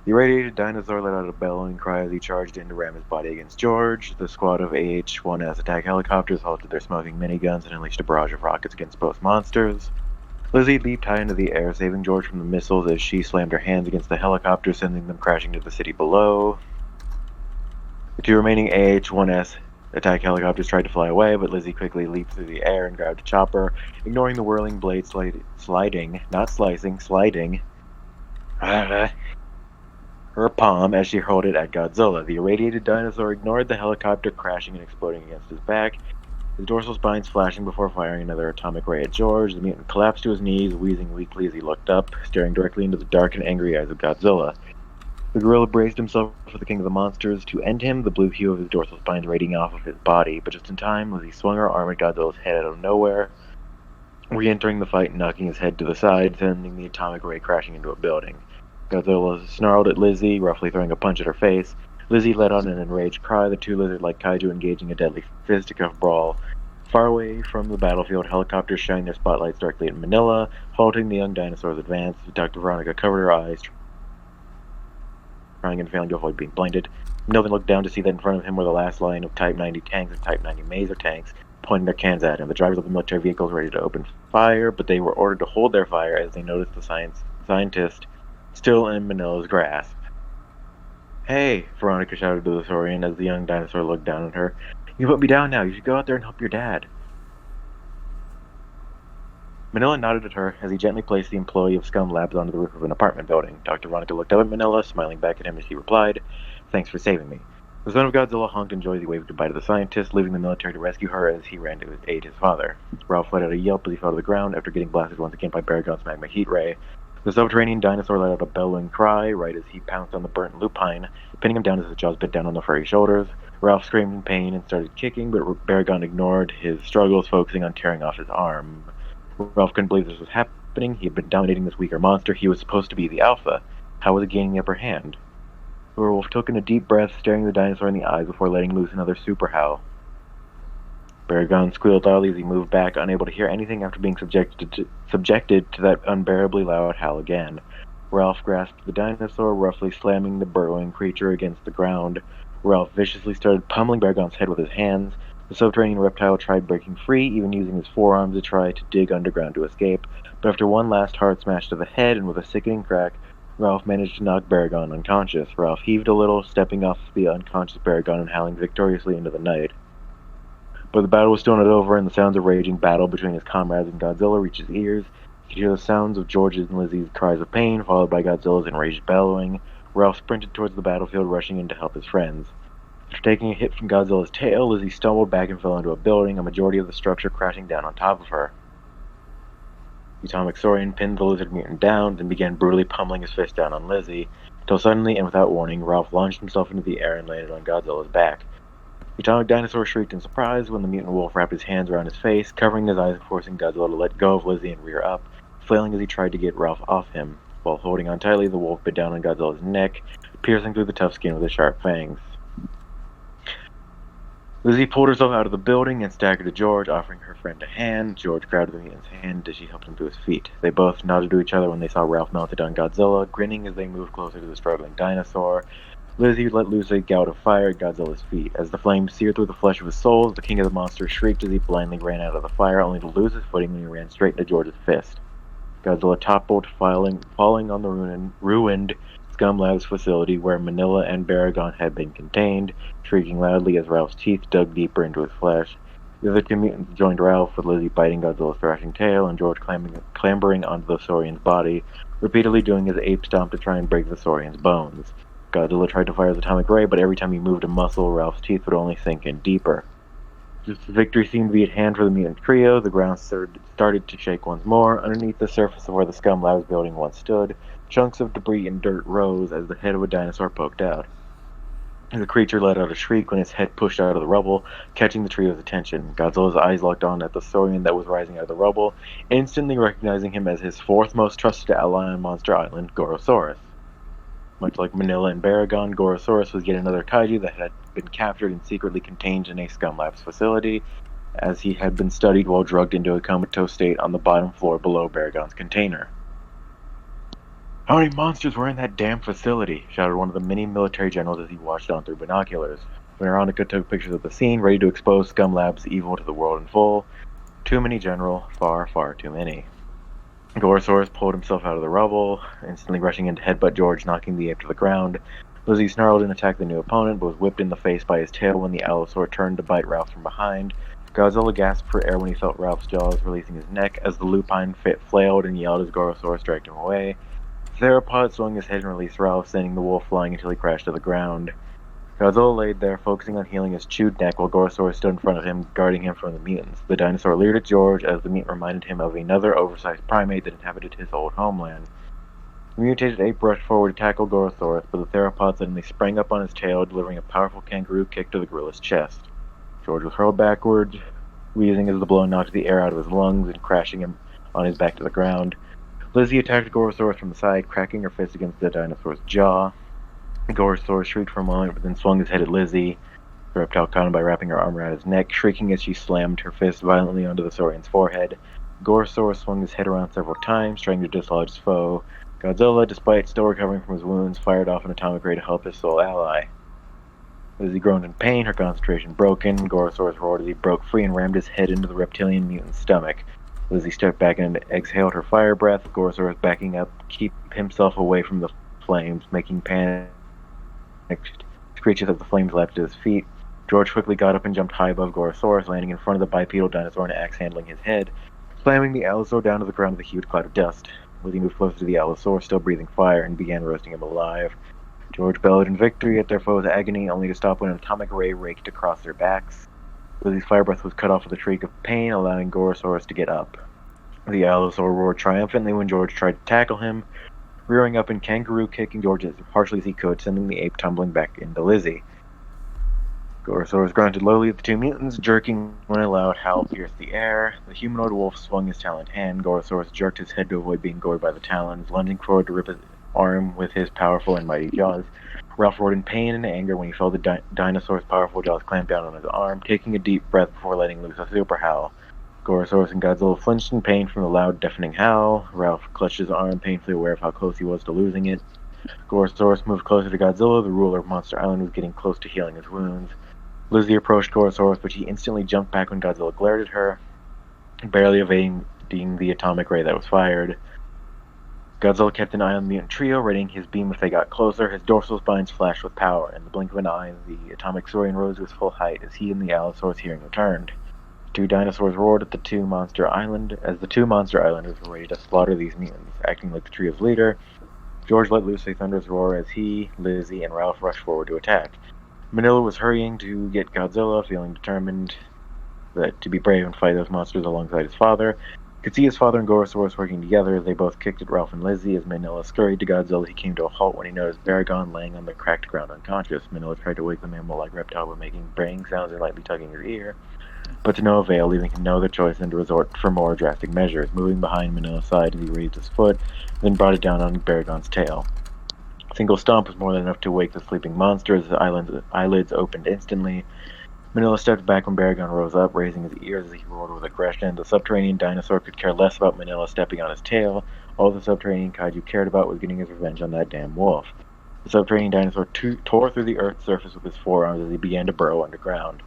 The irradiated dinosaur let out a bellowing cry as he charged in to ram his body against George. The squad of AH-1S attack helicopters halted their smoking miniguns and unleashed a barrage of rockets against both monsters. Lizzie leaped high into the air, saving George from the missiles as she slammed her hands against the helicopters, sending them crashing to the city below. The two remaining AH-1S attack helicopters tried to fly away, but Lizzie quickly leaped through the air and grabbed a chopper, ignoring the whirling blade sliding her palm as she hurled it at Godzilla. The irradiated dinosaur ignored the helicopter, crashing and exploding against his back, his dorsal spines flashing before firing another atomic ray at George. The mutant collapsed to his knees, wheezing weakly as he looked up, staring directly into the dark and angry eyes of Godzilla. The gorilla braced himself for the king of the monsters. To end him, the blue hue of his dorsal spines radiating off of his body, but just in time, Lizzie swung her arm at Godzilla's head out of nowhere, re-entering the fight and knocking his head to the side, sending the atomic ray crashing into a building. Godzilla snarled at Lizzie, roughly throwing a punch at her face. Lizzie let out an enraged cry, the two lizard-like kaiju engaging a deadly fisticuff brawl. Far away from the battlefield, helicopters shining their spotlights directly at Manila, halting the young dinosaur's advance. Dr. Veronica covered her eyes, trying and failing to avoid being blinded. Melvin looked down to see that in front of him were the last line of Type 90 tanks and Type 90 Maser tanks, pointing their cans at him. The drivers of the military vehicles ready to open fire, but they were ordered to hold their fire as they noticed the scientist still in Manila's grasp. "Hey," Veronica shouted to the Saurian as the young dinosaur looked down at her. "You put me down now. You should go out there and help your dad." Manila nodded at her as he gently placed the employee of Scum Labs onto the roof of an apartment building. Dr. Veronica looked up at Manila, smiling back at him as she replied, "Thanks for saving me." The son of Godzilla honked in joy as he waved goodbye to the scientist, leaving the military to rescue her as he ran to aid his father. Ralph let out a yelp as he fell to the ground after getting blasted once again by Baragon's magma heat ray. The subterranean dinosaur let out a bellowing cry right as he pounced on the burnt lupine, pinning him down as his jaws bit down on the furry shoulders. Ralph screamed in pain and started kicking, but Baragon ignored his struggles, focusing on tearing off his arm. Ralph couldn't believe this was happening. He had been dominating this weaker monster. He was supposed to be the alpha. How was it gaining the upper hand? The werewolf took in a deep breath, staring the dinosaur in the eyes before letting loose another super howl. Baragon squealed loudly as he moved back, unable to hear anything after being subjected to that unbearably loud howl again. Ralph grasped the dinosaur, roughly slamming the burrowing creature against the ground. Ralph viciously started pummeling Baragon's head with his hands. The subterranean reptile tried breaking free, even using his forearms to try to dig underground to escape, but after one last hard smash to the head and with a sickening crack, Ralph managed to knock Baragon unconscious. Ralph heaved a little, stepping off the unconscious Baragon and howling victoriously into the night. But the battle was still not over, and the sounds of raging battle between his comrades and Godzilla reached his ears. He could hear the sounds of George's and Lizzie's cries of pain, followed by Godzilla's enraged bellowing. Ralph sprinted towards the battlefield, rushing in to help his friends. After taking a hit from Godzilla's tail, Lizzie stumbled back and fell into a building, a majority of the structure crashing down on top of her. The atomic saurian pinned the lizard mutant down, then began brutally pummeling his fist down on Lizzie, until suddenly and without warning, Ralph launched himself into the air and landed on Godzilla's back. The atomic dinosaur shrieked in surprise when the mutant wolf wrapped his hands around his face, covering his eyes and forcing Godzilla to let go of Lizzie and rear up, flailing as he tried to get Ralph off him. While holding on tightly, the wolf bit down on Godzilla's neck, piercing through the tough skin with his sharp fangs. Lizzie pulled herself out of the building and staggered to George, offering her friend a hand. George grabbed the mutant's hand as she helped him to his feet. They both nodded to each other when they saw Ralph mounted on Godzilla, grinning as they moved closer to the struggling dinosaur. Lizzie let loose a gout of fire at Godzilla's feet. As the flames seared through the flesh of his soul, the king of the monsters shrieked as he blindly ran out of the fire, only to lose his footing when he ran straight into George's fist. Godzilla toppled, falling on the ruined Scum Labs facility where Manila and Baragon had been contained, shrieking loudly as Ralph's teeth dug deeper into his flesh. The other two mutants joined Ralph, with Lizzie biting Godzilla's thrashing tail and George clambering onto the Saurian's body, repeatedly doing his ape stomp to try and break the Saurian's bones. Godzilla tried to fire his atomic ray, but every time he moved a muscle, Ralph's teeth would only sink in deeper. Just as victory seemed to be at hand for the mutant trio, the ground started to shake once more. Underneath the surface of where the Scum Labs building once stood, chunks of debris and dirt rose as the head of a dinosaur poked out. The creature let out a shriek when its head pushed out of the rubble, catching the trio's attention. Godzilla's eyes locked on at the saurian that was rising out of the rubble, instantly recognizing him as his fourth most trusted ally on Monster Island, Gorosaurus. Much like Manila and Baragon, Gorosaurus was yet another kaiju that had been captured and secretly contained in a Scum Labs facility, as he had been studied while drugged into a comatose state on the bottom floor below Baragon's container. "How many monsters were in that damn facility?" shouted one of the many military generals as he watched on through binoculars. Veronica took pictures of the scene, ready to expose Scum Labs' evil to the world in full. "Too many, General. Far, far too many." Gorosaurus pulled himself out of the rubble, instantly rushing in to headbutt George, knocking the ape to the ground. Lizzie snarled and attacked the new opponent, but was whipped in the face by his tail when the Allosaur turned to bite Ralph from behind. Godzilla gasped for air when he felt Ralph's jaws releasing his neck as the lupine flailed and yelled as Gorosaurus dragged him away. The theropod swung his head and released Ralph, sending the wolf flying until he crashed to the ground. Godzilla laid there, focusing on healing his chewed neck, while Gorosaurus stood in front of him, guarding him from the mutants. The dinosaur leered at George as the mutant reminded him of another oversized primate that inhabited his old homeland. The mutated ape rushed forward to tackle Gorosaurus, but the theropod suddenly sprang up on his tail, delivering a powerful kangaroo kick to the gorilla's chest. George was hurled backward, wheezing as the blow knocked the air out of his lungs and crashing him on his back to the ground. Lizzie attacked Gorosaurus from the side, cracking her fist against the dinosaur's jaw. Gorosaurus shrieked for a moment, but then swung his head at Lizzie. The reptile caught him by wrapping her arm around his neck, shrieking as she slammed her fist violently onto the saurian's forehead. Gorosaurus swung his head around several times, trying to dislodge his foe. Godzilla, despite still recovering from his wounds, fired off an atomic ray to help his sole ally. Lizzie groaned in pain, her concentration broken. Gorosaurus roared as he broke free and rammed his head into the reptilian mutant's stomach. Lizzie stepped back and exhaled her fire breath. Gorosaurus backing up, keep himself away from the flames, making panicked screeches as the flames leapt to his feet. George quickly got up and jumped high above Gorosaurus, landing in front of the bipedal dinosaur and axe handling his head, slamming the Allosaur down to the ground with a huge cloud of dust. Lizzie moved closer to the Allosaur, still breathing fire, and began roasting him alive. George bellowed in victory at their foe's agony, only to stop when an atomic ray raked across their backs. Lizzie's fire breath was cut off with a shriek of pain, allowing Gorosaurus to get up. The Allosaur roared triumphantly when George tried to tackle him, rearing up and kangaroo kicking George as harshly as he could, sending the ape tumbling back into Lizzie. Gorosaurus grunted lowly at the two mutants, jerking when a loud howl pierced the air. The humanoid wolf swung his taloned hand. Gorosaurus jerked his head to avoid being gored by the talons, lunging forward to rip his arm with his powerful and mighty jaws. Ralph roared in pain and anger when he felt the dinosaur's powerful jaws clamp down on his arm, taking a deep breath before letting loose a super howl. Gorosaurus and Godzilla flinched in pain from the loud, deafening howl. Ralph clutched his arm, painfully aware of how close he was to losing it. Gorosaurus moved closer to Godzilla. The ruler of Monster Island was getting close to healing his wounds. Lizzie approached Gorosaurus, but she instantly jumped back when Godzilla glared at her, barely evading the atomic ray that was fired. Godzilla kept an eye on the mutant trio, readying his beam if they got closer. His dorsal spines flashed with power. In the blink of an eye, the atomic saurian rose to his full height as he and the Allosaur's hearing returned. The two dinosaurs roared at the two Monster Islanders were ready to slaughter these mutants. Acting like the trio's leader, George let loose a thunderous roar as he, Lizzie, and Ralph rushed forward to attack. Manila was hurrying to get Godzilla, feeling determined to be brave and fight those monsters alongside his father. Could see his father and Gorosaurus working together. They both kicked at Ralph and Lizzie. As Manila scurried to Godzilla, he came to a halt when he noticed Baragon laying on the cracked ground unconscious. Manila tried to wake the mammal-like reptile by making braying sounds and lightly tugging her ear, but to no avail, leaving him no other choice than to resort for more drastic measures. Moving behind Manila's side as he raised his foot, then brought it down on Baragon's tail. A single stomp was more than enough to wake the sleeping monster as his eyelids opened instantly. Manila stepped back when Baragon rose up, raising his ears as he roared with aggression. The subterranean dinosaur could care less about Manila stepping on his tail. All the subterranean kaiju cared about was getting his revenge on that damn wolf. The subterranean dinosaur tore through the earth's surface with his forearms as he began to burrow underground.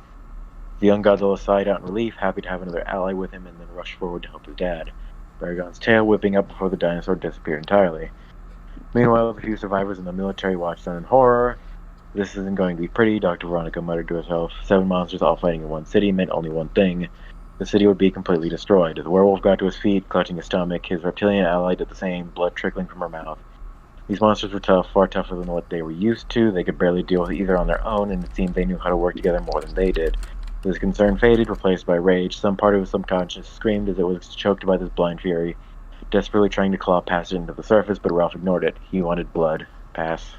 The young Godzilla sighed out in relief, happy to have another ally with him, and then rushed forward to help his dad, Baragon's tail whipping up before the dinosaur disappeared entirely. Meanwhile, the few survivors in the military watched on in horror. This isn't going to be pretty, Dr. Veronica muttered to herself. 7 monsters all fighting in one city meant only one thing. The city would be completely destroyed. As the werewolf got to his feet, clutching his stomach, his reptilian ally did the same, blood trickling from her mouth. These monsters were tough, far tougher than what they were used to. They could barely deal with either on their own, and it seemed they knew how to work together more than they did. This concern faded, replaced by rage. Some part of his subconscious screamed as it was choked by this blind fury, desperately trying to claw past it into the surface, but Ralph ignored it. He wanted blood. Pass.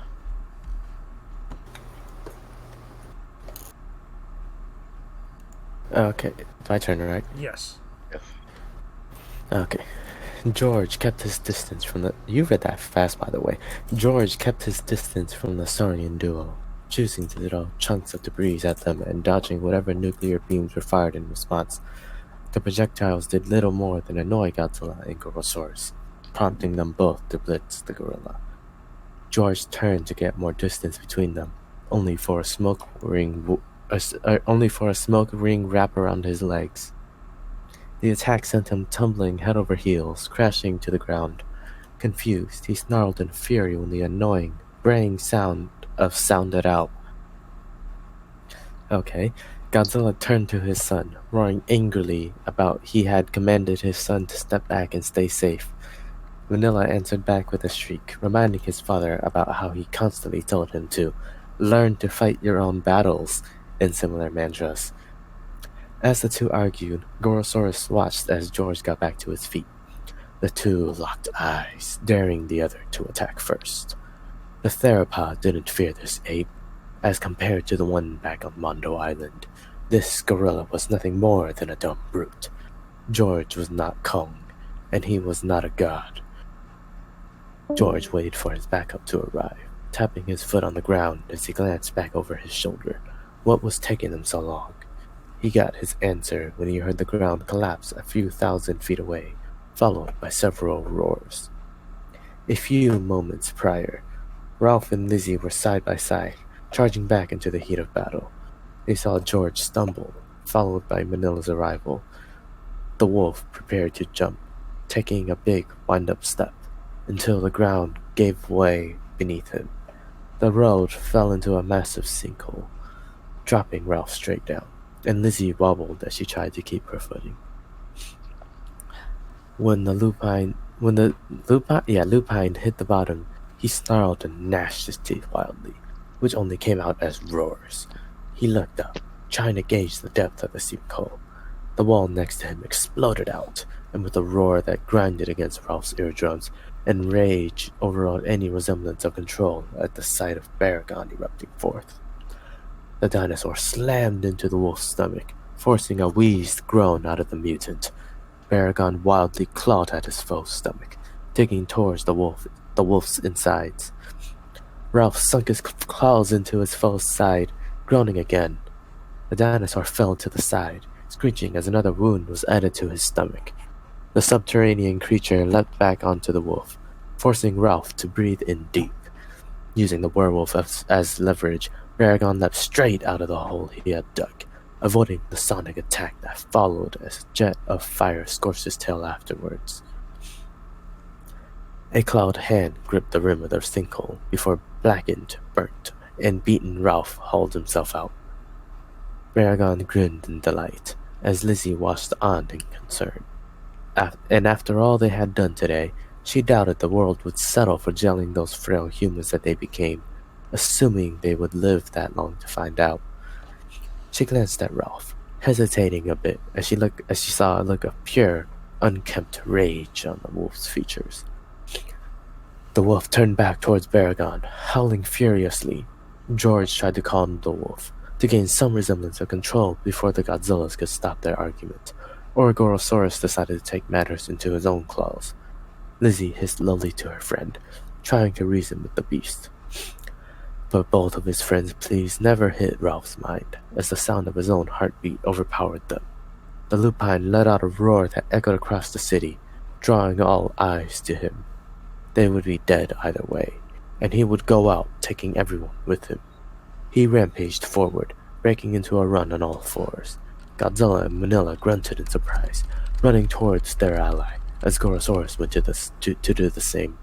Okay, my turn, right? Yes. Yes. Okay. George kept his distance from the... You read that fast, by the way. George kept his distance from the Saurian duo, choosing to throw chunks of debris at them and dodging whatever nuclear beams were fired in response. The projectiles did little more than annoy Godzilla and Gorosaurus, prompting them both to blitz the gorilla. George turned to get more distance between them, only for a smoke ring wrap around his legs. The attack sent him tumbling head over heels, crashing to the ground. Confused, he snarled in fury when the annoying, braying sound sounded out. Okay, Godzilla turned to his son, roaring angrily about he had commanded his son to step back and stay safe. Vanilla answered back with a shriek, reminding his father about how he constantly told him to learn to fight your own battles in similar mantras. As the two argued, Gorosaurus watched as George got back to his feet. The two locked eyes, daring the other to attack first. The theropod didn't fear this ape. As compared to the one back on Mondo Island, this gorilla was nothing more than a dumb brute. George was not Kong, and he was not a god. George waited for his backup to arrive, tapping his foot on the ground as he glanced back over his shoulder. What was taking them so long? He got his answer when he heard the ground collapse a few thousand feet away, followed by several roars. A few moments prior, Ralph and Lizzie were side by side, charging back into the heat of battle. They saw George stumble, followed by Manila's arrival. The wolf prepared to jump, taking a big wind-up step, until the ground gave way beneath him. The road fell into a massive sinkhole, dropping Ralph straight down, and Lizzie wobbled as she tried to keep her footing. When the lupine hit the bottom, he snarled and gnashed his teeth wildly, which only came out as roars. He looked up, trying to gauge the depth of the sinkhole. The wall next to him exploded out, and with a roar that grinded against Ralph's eardrums, and rage overawed any resemblance of control at the sight of Baragon erupting forth. The dinosaur slammed into the wolf's stomach, forcing a wheezed groan out of the mutant. Baragon wildly clawed at his foe's stomach, digging towards the wolf's insides. Ralph sunk his claws into his foe's side, groaning again. The dinosaur fell to the side, screeching as another wound was added to his stomach. The subterranean creature leapt back onto the wolf, forcing Ralph to breathe in deep. Using the werewolf as leverage, Baragon leapt straight out of the hole he had dug, avoiding the sonic attack that followed as a jet of fire scorched his tail afterwards. A clawed hand gripped the rim of the sinkhole before blackened, burnt, and beaten Ralph hauled himself out. Baragon grinned in delight as Lizzie watched on in concern. And after all they had done today, she doubted the world would settle for gelling those frail humans that they became, assuming they would live that long to find out. She glanced at Ralph, hesitating a bit as she saw a look of pure, unkempt rage on the wolf's features. The wolf turned back towards Baragon, howling furiously. George tried to calm the wolf, to gain some resemblance of control before the Godzillas could stop their argument, or Gorosaurus decided to take matters into his own claws. Lizzie hissed lowly to her friend, trying to reason with the beast. But both of his friends' pleas never hit Ralph's mind, as the sound of his own heartbeat overpowered them. The lupine let out a roar that echoed across the city, drawing all eyes to him. They would be dead either way, and he would go out, taking everyone with him. He rampaged forward, breaking into a run on all fours. Godzilla and Manila grunted in surprise, running towards their ally, as Gorosaurus went to do the same.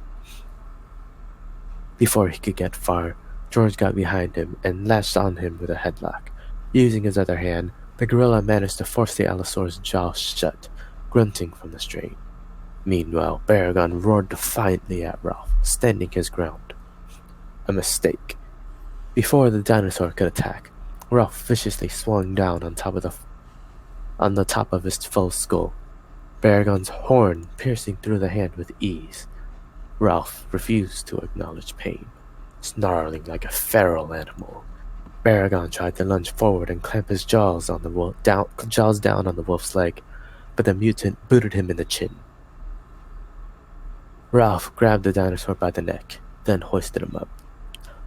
Before he could get far, George got behind him and latched on him with a headlock. Using his other hand, the gorilla managed to force the Allosaurus' jaw shut, grunting from the strain. Meanwhile, Baragon roared defiantly at Ralph, standing his ground. A mistake. Before the dinosaur could attack, Ralph viciously swung down on the top of his foe's skull, Baragon's horn piercing through the hand with ease. Ralph refused to acknowledge pain, snarling like a feral animal. Baragon tried to lunge forward and clamp his jaws down on the wolf's leg, but the mutant booted him in the chin. Ralph grabbed the dinosaur by the neck, then hoisted him up.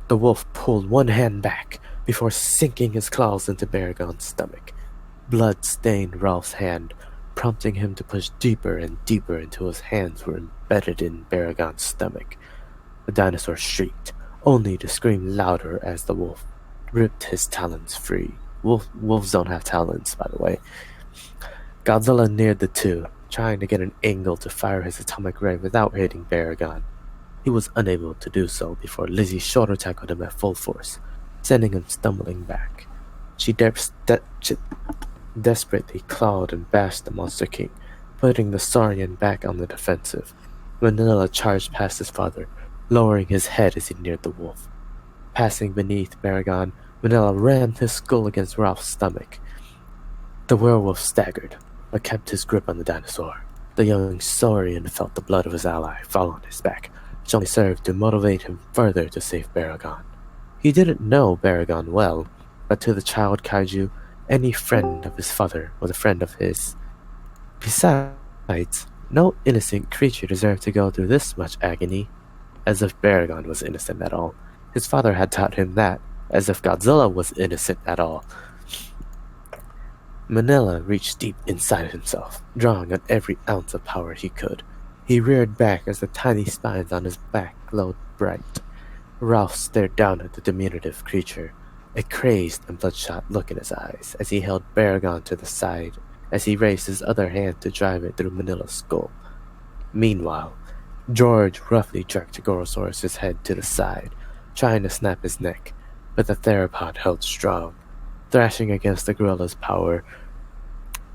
The wolf pulled one hand back before sinking his claws into Baragon's stomach. Blood stained Ralph's hand, prompting him to push deeper and deeper until his hands were embedded in Baragon's stomach. The dinosaur shrieked, only to scream louder as the wolf ripped his talons free. Wolves don't have talons, by the way. Godzilla neared the two, trying to get an angle to fire his atomic ray without hitting Baragon. He was unable to do so before Lizzie shoulder tackled him at full force, sending him stumbling back. She desperately clawed and bashed the Monster King, putting the Saurian back on the defensive. Manila charged past his father, lowering his head as he neared the wolf. Passing beneath Baragon, Manila rammed his skull against Ralph's stomach. The werewolf staggered, but kept his grip on the dinosaur. The young Saurian felt the blood of his ally fall on his back, which only served to motivate him further to save Baragon. He didn't know Baragon well, but to the child Kaiju, any friend of his father was a friend of his. Besides, no innocent creature deserved to go through this much agony. As if Baragon was innocent at all. His father had taught him that, as if Godzilla was innocent at all. Manila reached deep inside himself, drawing on every ounce of power he could. He reared back as the tiny spines on his back glowed bright. Ralph stared down at the diminutive creature, a crazed and bloodshot look in his eyes as he held Baragon to the side as he raised his other hand to drive it through Manila's skull. Meanwhile, George roughly jerked Gorosaurus's head to the side, trying to snap his neck, but the theropod held strong, thrashing against the gorilla's power.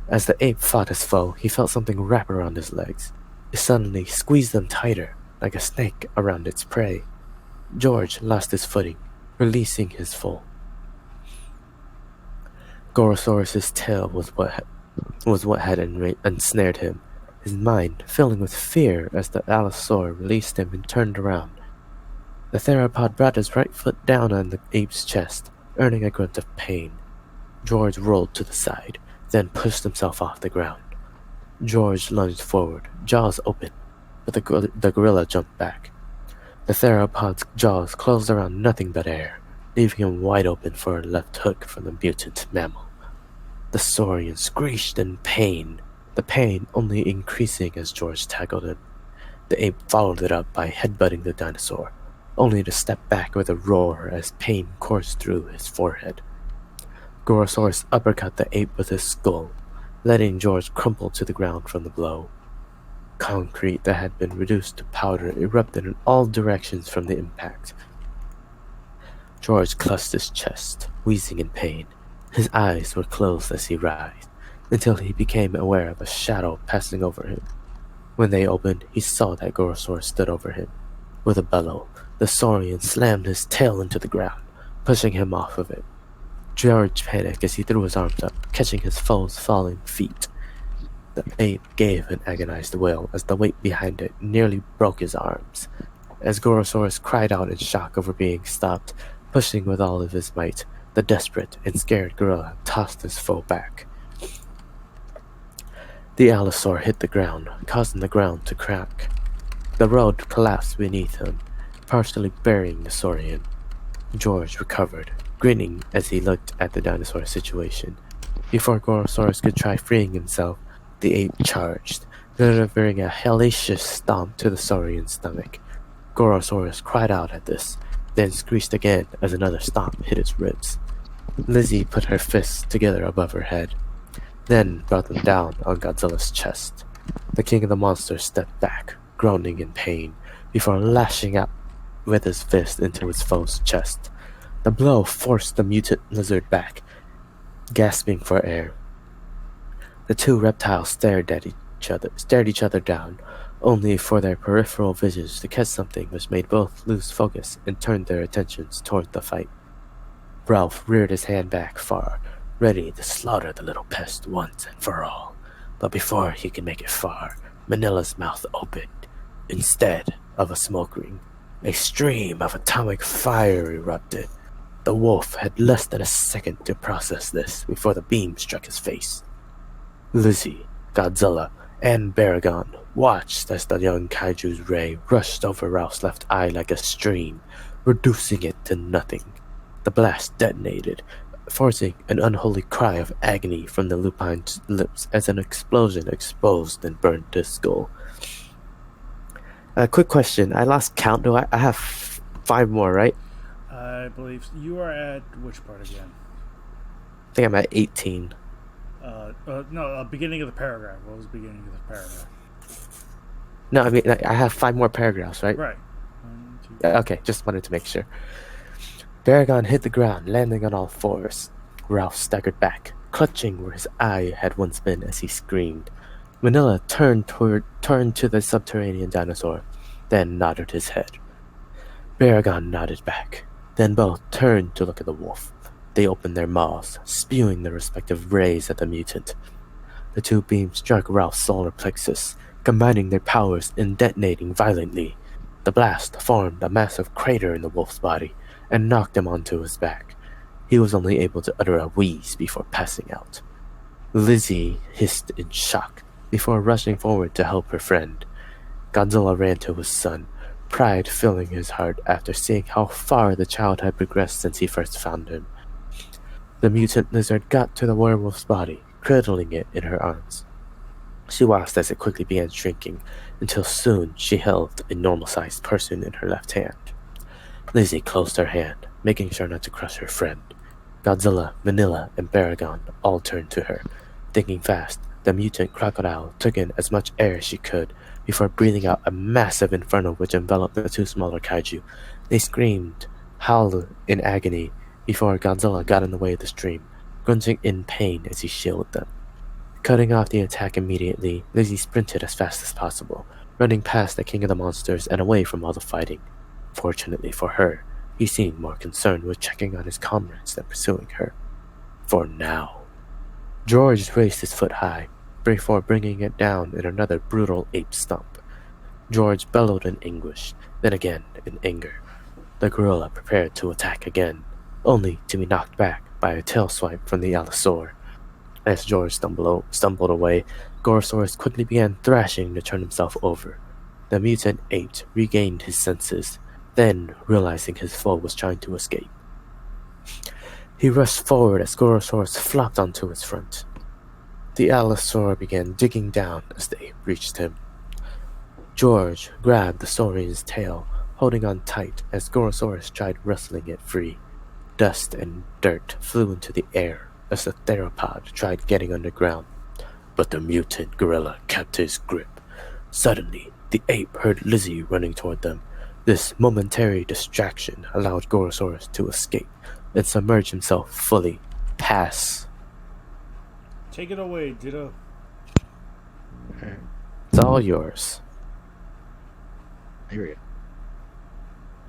As the ape fought his foe, he felt something wrap around his legs. It suddenly squeezed them tighter, like a snake around its prey. George lost his footing, releasing his foe. Gorosaurus's tail was what had ensnared him, his mind filling with fear as the Allosaur released him and turned around. The theropod brought his right foot down on the ape's chest, earning a grunt of pain. George rolled to the side, then pushed himself off the ground. George lunged forward, jaws open, but the gorilla jumped back. The theropod's jaws closed around nothing but air, leaving him wide open for a left hook from the mutant mammal. The saurian screeched in pain, the pain only increasing as George tackled him. The ape followed it up by headbutting the dinosaur, only to step back with a roar as pain coursed through his forehead. Gorosaurus uppercut the ape with his skull, letting George crumple to the ground from the blow. Concrete that had been reduced to powder erupted in all directions from the impact. George clutched his chest, wheezing in pain. His eyes were closed as he writhed, until he became aware of a shadow passing over him. When they opened, he saw that Gorosaurus stood over him. With a bellow, the saurian slammed his tail into the ground, pushing him off of it. George panicked as he threw his arms up, catching his foe's falling feet. The ape gave an agonized wail as the weight behind it nearly broke his arms. As Gorosaurus cried out in shock over being stopped, pushing with all of his might, the desperate and scared gorilla tossed his foe back. The Allosaur hit the ground, causing the ground to crack. The road collapsed beneath him, partially burying the saurian. George recovered, grinning as he looked at the dinosaur situation. Before Gorosaurus could try freeing himself, the ape charged, delivering a hellacious stomp to the saurian's stomach. Gorosaurus cried out at this, then screeched again as another stomp hit its ribs. Lizzie put her fists together above her head, then brought them down on Godzilla's chest. The king of the monsters stepped back, groaning in pain, before lashing out with his fist into his foe's chest. The blow forced the mutant lizard back, gasping for air. The two reptiles stared each other down, only for their peripheral visions to catch something which made both lose focus and turned their attentions toward the fight. Ralph reared his hand back far, ready to slaughter the little pest once and for all. But before he could make it far, Manila's mouth opened. Instead of a smoke ring, a stream of atomic fire erupted. The wolf had less than a second to process this before the beam struck his face. Lizzie, Godzilla, and Baragon watched as the young Kaiju's ray rushed over Ralph's left eye like a stream, reducing it to nothing. The blast detonated, forcing an unholy cry of agony from the lupine's lips as an explosion exposed and burned his skull. Quick question. I lost count. Do I have 5 more, right? I believe you are at which part again? I think I'm at 18. Beginning of the paragraph. What was the beginning of the paragraph? No, I mean, I have 5 more paragraphs, right? Right. 1, 2, Okay, just wanted to make sure. Baragon hit the ground, landing on all fours. Ralph staggered back, clutching where his eye had once been as he screamed. Manila turned to the subterranean dinosaur, then nodded his head. Baragon nodded back. Then both turned to look at the wolf. They opened their maws, spewing their respective rays at the mutant. The two beams struck Ralph's solar plexus, combining their powers and detonating violently. The blast formed a massive crater in the wolf's body and knocked him onto his back. He was only able to utter a wheeze before passing out. Lizzie hissed in shock before rushing forward to help her friend. Godzilla ran to his son, pride filling his heart after seeing how far the child had progressed since he first found him. The mutant lizard got to the werewolf's body, cradling it in her arms. She watched as it quickly began shrinking, until soon she held a normal-sized person in her left hand. Lizzie closed her hand, making sure not to crush her friend. Godzilla, Manila, and Baragon all turned to her. Thinking fast, the mutant crocodile took in as much air as she could before breathing out a massive inferno which enveloped the two smaller kaiju. They screamed, howled in agony before Godzilla got in the way of the stream, grunting in pain as he shielded them. Cutting off the attack immediately, Lizzie sprinted as fast as possible, running past the king of the monsters and away from all the fighting. Fortunately for her, he seemed more concerned with checking on his comrades than pursuing her. For now. George raised his foot high, before bringing it down in another brutal ape stomp. George bellowed in anguish, then again in anger. The gorilla prepared to attack again, only to be knocked back by a tail swipe from the Allosaur. As George stumbled away, Gorosaurus quickly began thrashing to turn himself over. The mutant ape regained his senses, then, realizing his foe was trying to escape, he rushed forward as Gorosaurus flopped onto his front. The Allosaur began digging down as the ape reached him. George grabbed the saurian's tail, holding on tight as Gorosaurus tried wrestling it free. Dust and dirt flew into the air as the theropod tried getting underground, but the mutant gorilla kept his grip. Suddenly, the ape heard Lizzie running toward them. This momentary distraction allowed Gorosaurus to escape and submerge himself fully. Pass. Take it away, Ditto. It's all yours. Here we go.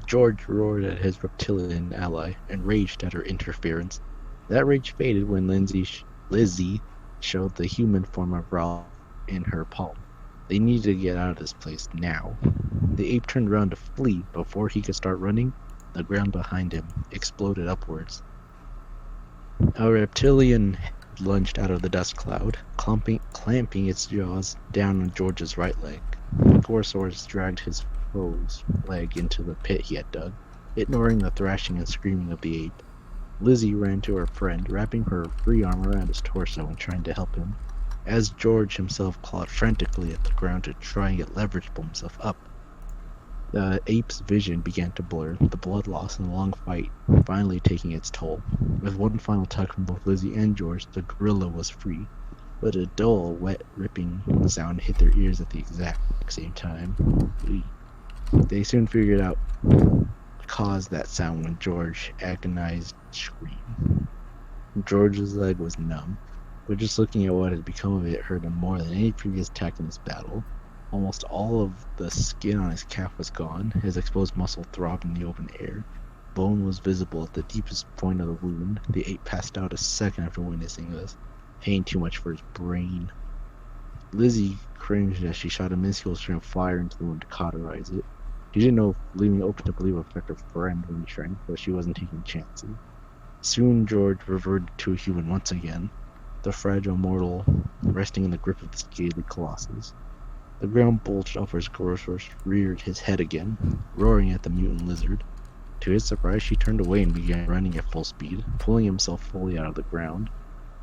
George roared at his reptilian ally and raged at her interference. That rage faded when Lizzie showed the human form of Ralph in her palm. They needed to get out of this place now. The ape turned around to flee. Before he could start running, the ground behind him exploded upwards. A reptilian head lunged out of the dust cloud, clamping its jaws down on George's right leg. Gorosaurus dragged his foe's leg into the pit he had dug, ignoring the thrashing and screaming of the ape. Lizzie ran to her friend, wrapping her free arm around his torso and trying to help him, as George himself clawed frantically at the ground to try and get leverage to pull himself up. The ape's vision began to blur, the blood loss in the long fight finally taking its toll. With one final tug from both Lizzie and George, the gorilla was free, but a dull, wet, ripping sound hit their ears at the exact same time. They soon figured out what caused that sound when George agonized scream. George's leg was numb, but just looking at what had become of it hurt him more than any previous attack in this battle. Almost all of the skin on his calf was gone, his exposed muscle throbbed in the open air. Bone was visible at the deepest point of the wound. The ape passed out a second after witnessing this, paying too much for his brain. Lizzie cringed as she shot a minuscule stream of fire into the wound to cauterize it. She didn't know if leaving it open to believe would affect her friend when he shrank, but she wasn't taking chances. Soon George reverted to a human once again, the fragile mortal resting in the grip of the scaly colossus. The ground bulged up as Gorosaurus reared his head again, roaring at the mutant lizard. To his surprise, she turned away and began running at full speed, pulling himself fully out of the ground.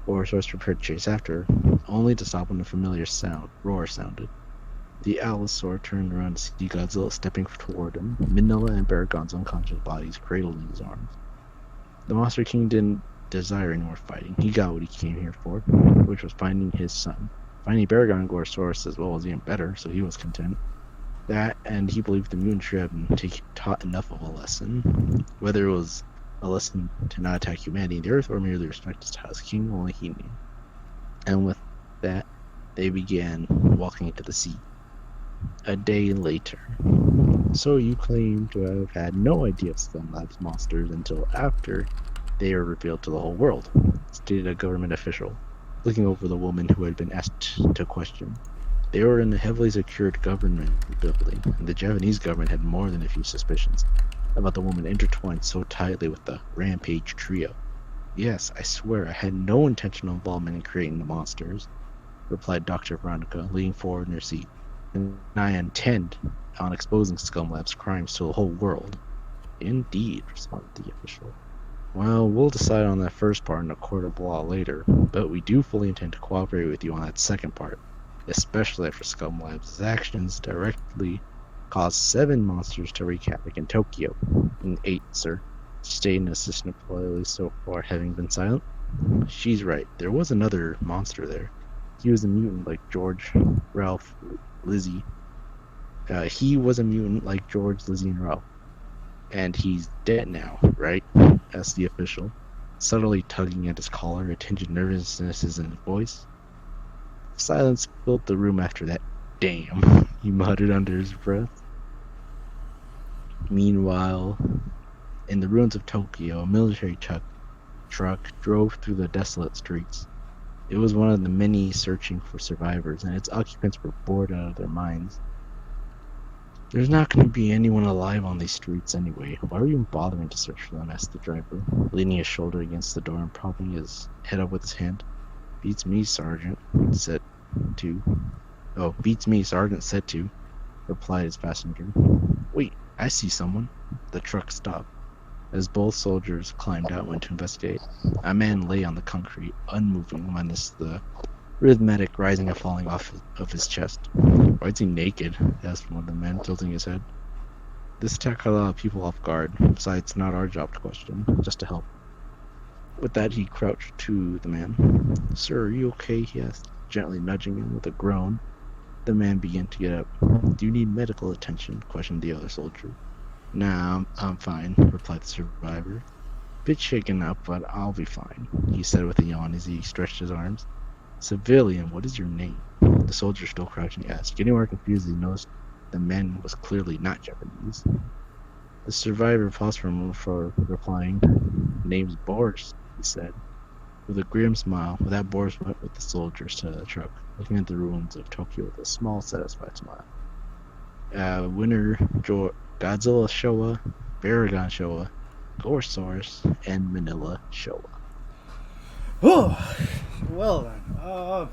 Gorosaurus prepared to chase after her, only to stop when a familiar roar sounded. The Allosaur turned around to see Godzilla stepping toward him, Manila and Baragon's unconscious bodies cradled in his arms. The Monster King didn't desire any more fighting. He got what he came here for, which was finding his son. Finding Baragon and Gorosaurus as well was even better, so he was content. That, and he believed the mutant should have been taught enough of a lesson. Whether it was a lesson to not attack humanity and the Earth, or merely respect his title as king, only he knew. And with that, they began walking into the sea. A day later. So you claim to have had no idea of Sunlab's monsters until after they were revealed to the whole world, stated a government official. looking over the woman who had been asked to question. They were in a heavily secured government building, and the Japanese government had more than a few suspicions about the woman intertwined so tightly with the Rampage trio. Yes, I swear I had no intentional involvement in creating the monsters, replied Dr. Veronica, leaning forward in her seat. And I intend on exposing Scumlab's crimes to the whole world. Indeed, responded the official. Well, we'll decide on that first part in a court of law later, but we do fully intend to cooperate with you on that second part, especially after Scumlab's actions directly caused 7 monsters to wreak havoc in Tokyo. And 8, sir, stated an assistant politely so far having been silent. She's right, there was another monster there. He was a mutant like George, Ralph, Lizzie. He was a mutant like George, Lizzie, and Ralph. And he's dead now, right? Asked the official, subtly tugging at his collar, a tinge of nervousness in his voice. Silence filled the room after that. Damn, he muttered under his breath. Meanwhile, in the ruins of Tokyo, a military truck drove through the desolate streets. It was one of the many searching for survivors, and its occupants were bored out of their minds. There's not going to be anyone alive on these streets anyway. Why are you even bothering to search for them? Asked the driver, leaning his shoulder against the door and propping his head up with his hand. Beats me, Sergeant, said to. Oh, beats me, Sergeant said to, replied his passenger. Wait, I see someone. The truck stopped. As both soldiers climbed out and went to investigate, a man lay on the concrete, unmoving, minus the rhythmic rising and falling off of his chest. Why is he naked? Asked one of the men, tilting his head. This attack caught a lot of people off guard. Besides, it's not our job to question, just to help. With that, he crouched to the man. Sir, are you okay? He asked, gently nudging him with a groan. The man began to get up. Do you need medical attention? Questioned the other soldier. Nah, I'm fine, replied the survivor. Bit shaken up, but I'll be fine, he said with a yawn as he stretched his arms. Civilian, what is your name? The soldier, still crouching, asked. Getting more confused, he noticed the man was clearly not Japanese. The survivor paused for a moment before replying. Name's Boris, he said. With a grim smile, that Boris went with the soldiers to the truck, looking at the ruins of Tokyo with a small, satisfied smile. Winner, Godzilla Showa, Baragon Showa, Gorsaurus, and Manila Showa. Oh, well then,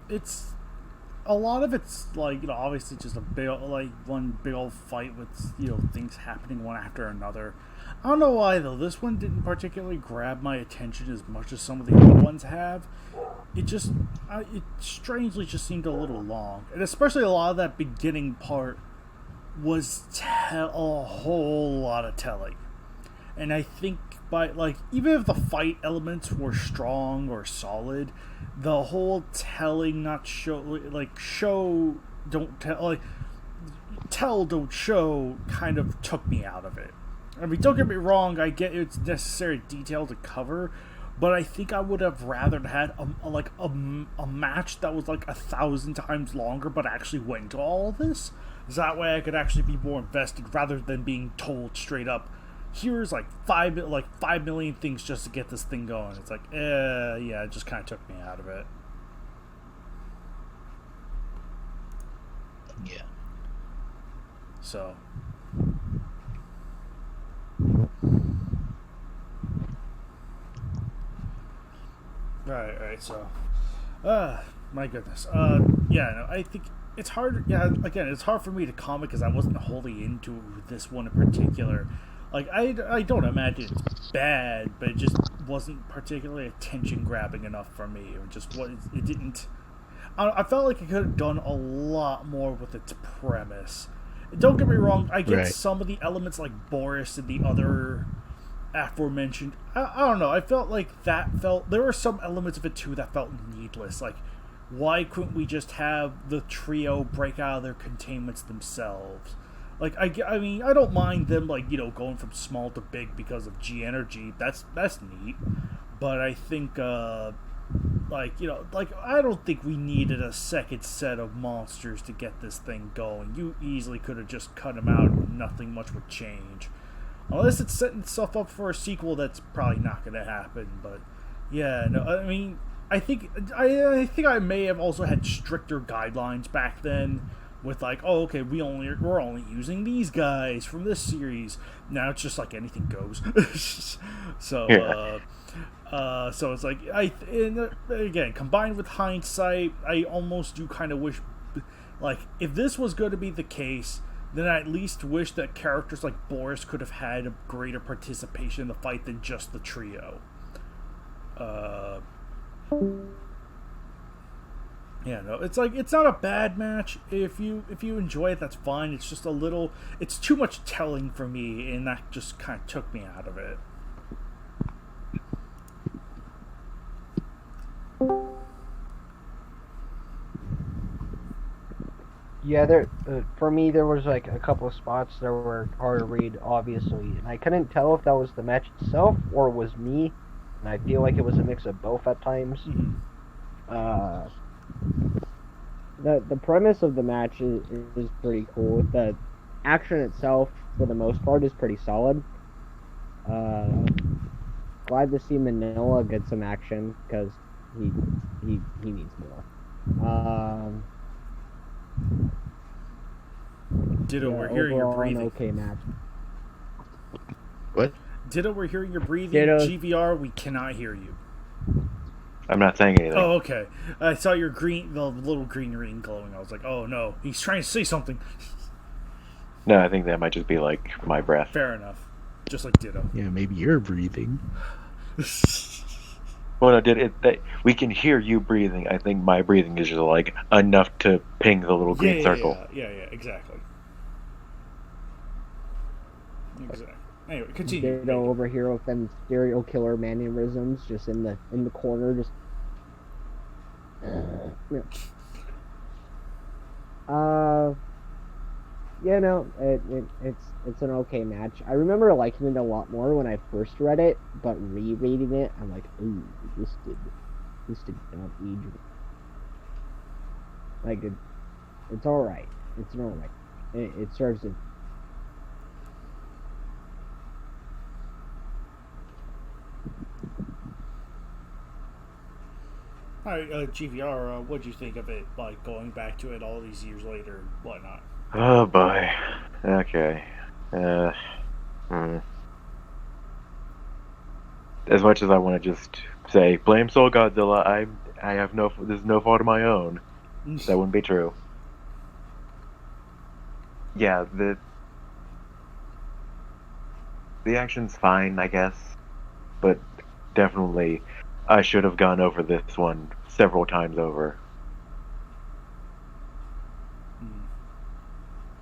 it's a lot of it's like, you know, obviously just a big, like one big old fight with, you know, things happening one after another. I don't know why though, this one didn't particularly grab my attention as much as some of the other ones have. It strangely just seemed a little long, and especially a lot of that beginning part was a whole lot of telling. And I think by, like, even if the fight elements were strong or solid, the whole telling, not show, like, show, don't tell, like, tell, don't show kind of took me out of it. I mean, don't get me wrong, I get it's necessary detail to cover, but I think I would have rather had a match that was like 1,000 times longer, but actually went into all of this. So that way I could actually be more invested rather than being told straight up, here's like 5 million things just to get this thing going. It's like, yeah, it just kind of took me out of it. Yeah. So. Right, so. My goodness. Yeah, no, I think it's hard, yeah, again, it's hard for me to comment because I wasn't wholly into this one in particular. Like, I don't imagine it's bad, but it just wasn't particularly attention-grabbing enough for me. It didn't... I felt like it could have done a lot more with its premise. Don't get me wrong, I get some of the elements like Boris and the other aforementioned. I don't know, I felt like there were some elements of it too that felt needless. Like, why couldn't we just have the trio break out of their containments themselves? Like, I mean, I don't mind them, like, you know, going from small to big because of G energy. That's neat. But I think, like, you know, like, I don't think we needed a second set of monsters to get this thing going. You easily could have just cut them out and nothing much would change. Unless it's setting itself up for a sequel, that's probably not going to happen. But, yeah, no, I mean, I think I may have also had stricter guidelines back then, with like, oh, okay, we're only using these guys from this series. Now it's just like anything goes. So so it's like again, combined with hindsight, I almost do kind of wish, like, if this was going to be the case, then I at least wish that characters like Boris could have had a greater participation in the fight than just the trio. Yeah, no, it's like, it's not a bad match. If you enjoy it, that's fine. It's just it's too much telling for me, and that just kind of took me out of it. Yeah, for me there was like a couple of spots that were hard to read, obviously, and I couldn't tell if that was the match itself or it was me, and I feel like it was a mix of both at times. Mm-hmm. The premise of the match is pretty cool. The action itself, for the most part, is pretty solid. Glad to see Manila get some action, because he needs more. Ditto, Yeah, we're hearing your overall, an breathing. okay match. What? Ditto, we're hearing your breathing. Ditto. GVR, we cannot hear you. I'm not saying anything. Oh, okay. I saw the little green ring glowing. I was like, oh no, he's trying to say something. No, I think that might just be like my breath. Fair enough. Just like Ditto. Yeah, maybe you're breathing. Well, no, we can hear you breathing. I think my breathing is just like enough to ping the little green circle. Yeah, exactly. Exactly. Anyway, continue. Ditto over here with them serial killer mannerisms, just in the corner, just. Yeah, no, it's an okay match. I remember liking it a lot more when I first read it, but rereading it, I'm like, ooh, this did not age. Like it's all right. It's all right. It serves it. All right, GVR, what'd you think of it? Like, going back to it all these years later and whatnot? Oh boy. Okay. As much as I want to just say blame Soul Godzilla, I have this is no fault of my own. That wouldn't be true. Yeah, the action's fine, I guess, but definitely I should have gone over this one several times over.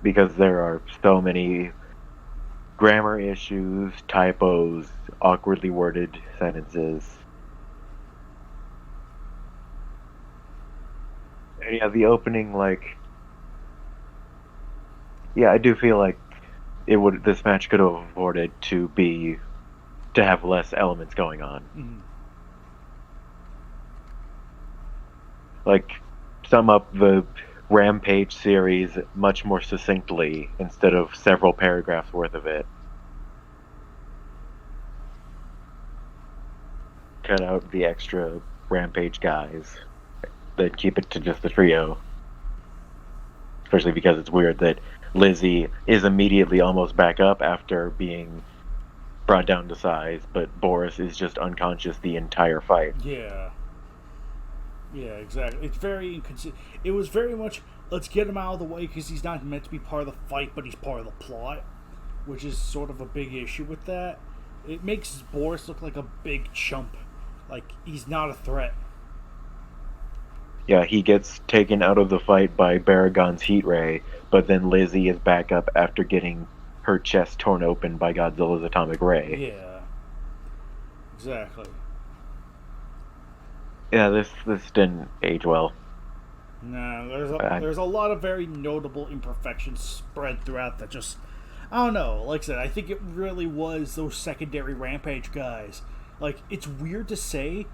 Because there are so many grammar issues, typos, awkwardly worded sentences. And yeah, the opening, like, yeah, I do feel like this match could have afforded to have less elements going on. Mm-hmm. Like, sum up the Rampage series much more succinctly instead of several paragraphs worth of it. Cut out the extra Rampage guys. Then keep it to just the trio. Especially because it's weird that Lizzie is immediately almost back up after being brought down to size, but Boris is just unconscious the entire fight. Yeah. Yeah, exactly. It's very inconsistent. It was very much, let's get him out of the way because he's not meant to be part of the fight, but he's part of the plot, which is sort of a big issue with that. It makes Boris look like a big chump. Like, he's not a threat. Yeah, he gets taken out of the fight by Baragon's heat ray, but then Lizzie is back up after getting her chest torn open by Godzilla's atomic ray. Yeah. Exactly. Yeah, this didn't age well. No, there's a lot of very notable imperfections spread throughout that just, I don't know, like I said, I think it really was those secondary Rampage guys. Like, it's weird to say,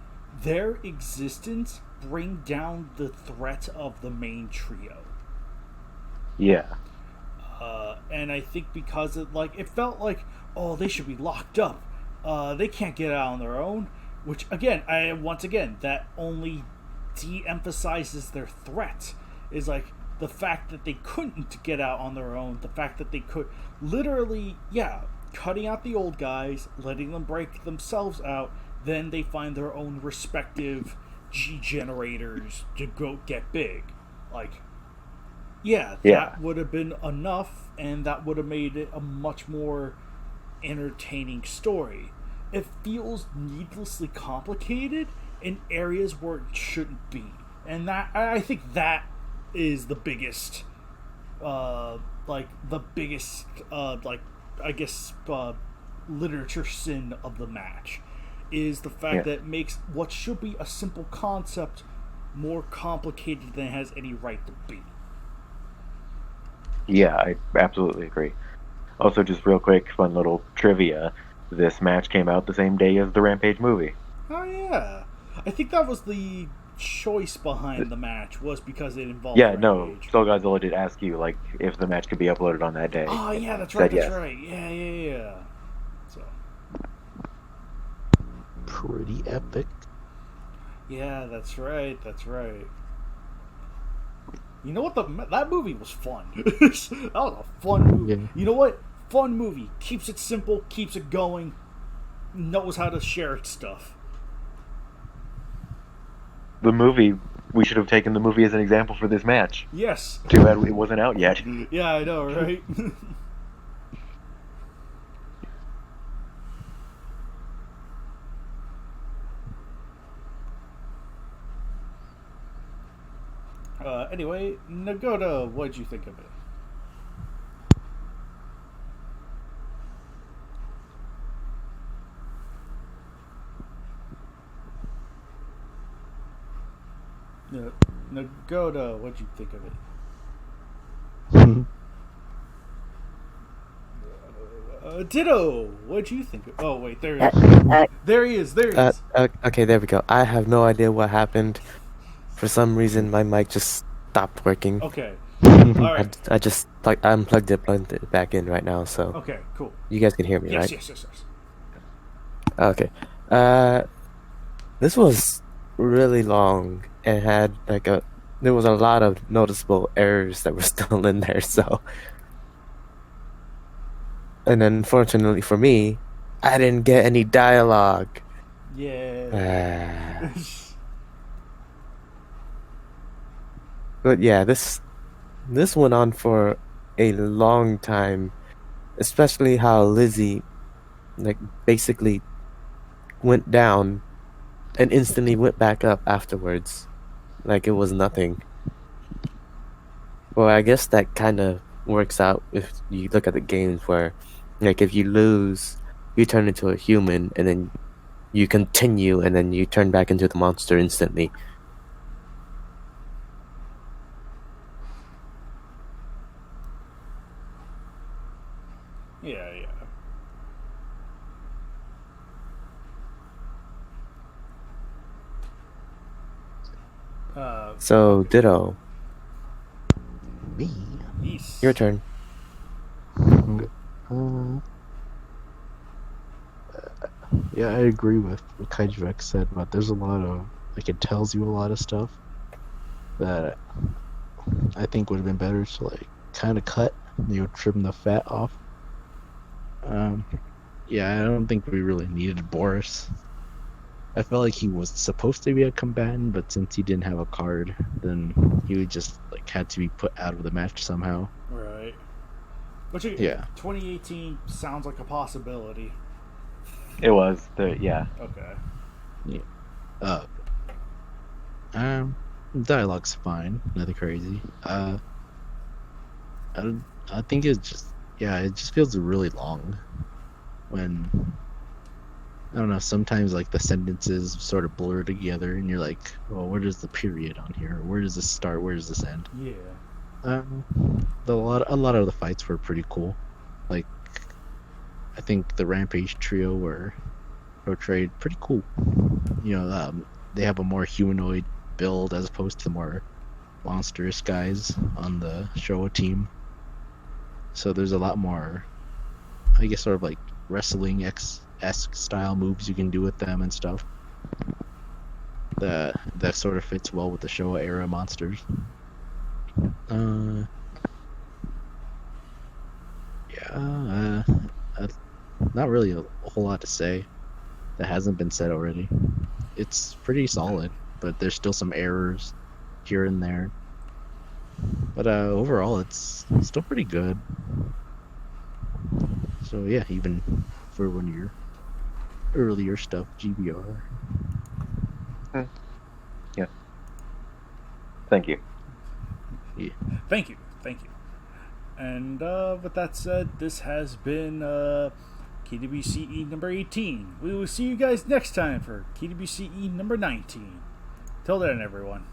their existence bring down the threat of the main trio. Yeah. And I think because it felt like, oh, they should be locked up. They can't get out on their own. Which again, that only de-emphasizes their threat. Is like the fact that they couldn't get out on their own, the fact that they could literally, cutting out the old guys, letting them break themselves out, then they find their own respective G generators to go get big. Like, that would have been enough, and that would have made it a much more entertaining story. It feels needlessly complicated in areas where it shouldn't be, and that I think that is the biggest, literature sin of the match, is the fact that it makes what should be a simple concept more complicated than it has any right to be. Yeah, I absolutely agree. Also, just real quick, fun little trivia. This match came out the same day as the Rampage movie. Oh, yeah. I think that was the choice behind the match, was because it involved Yeah, Rampage. no, Soul Godzilla did ask you, like, if the match could be uploaded on that day. Oh, yeah, that's right, yes. right. Yeah. So. Pretty epic. Yeah, that's right. You know what? That movie was fun. That was a fun movie. Yeah. You know what? Fun movie. Keeps it simple, keeps it going, knows how to share its stuff. The movie, we should have taken the movie as an example for this match. Yes. Too bad it wasn't out yet. Yeah, I know, right? Anyway, Nagoda, what'd you think of it? Nagoda, what'd you think of it? Ditto, what'd you think of it? Oh, wait, there he is. There he is. Okay, there we go. I have no idea what happened. For some reason, my mic just stopped working. Okay. Alright. I just unplugged it, plugged it back in right now, so Okay, cool. you guys can hear me, right? Yes. Okay. This was really long and had there was a lot of noticeable errors that were still in there, so. And unfortunately for me, I didn't get any dialogue. Yeah. But yeah, this went on for a long time, especially how Lizzie basically went down and instantly went back up afterwards, like it was nothing. Well, I guess that kind of works out if you look at the games where, if you lose, you turn into a human, and then you continue, and then you turn back into the monster instantly. Yeah. So, Ditto, Me? Yes. your turn. Yeah, I agree with what Kaiju X said, but there's a lot of, it tells you a lot of stuff that I think would have been better to, kind of cut, trim the fat off. Yeah, I don't think we really needed Boris. I felt like he was supposed to be a combatant, but since he didn't have a card, then he would just, had to be put out of the match somehow. Right. Which, 2018 sounds like a possibility. It was. Yeah. Okay. Yeah. Dialogue's fine. Nothing crazy. I think it just feels really long. When, I don't know, sometimes the sentences sort of blur together and you're like, well, where does the period on here? Where does this start? Where does this end? Yeah. A lot of the fights were pretty cool. I think the Rampage trio were portrayed pretty cool. They have a more humanoid build as opposed to the more monstrous guys on the Showa team. So there's a lot more, I guess, sort of wrestling esque style moves you can do with them and stuff. that sort of fits well with the Showa era monsters. Not really a whole lot to say that hasn't been said already. It's pretty solid, but there's still some errors here and there. But overall, it's still pretty good. So yeah, even for one of your earlier stuff, GBR. Yeah. Thank you. Yeah. Thank you. And with that said, this has been KWCE number 18. We will see you guys next time for KWCE number 19. Till then, everyone.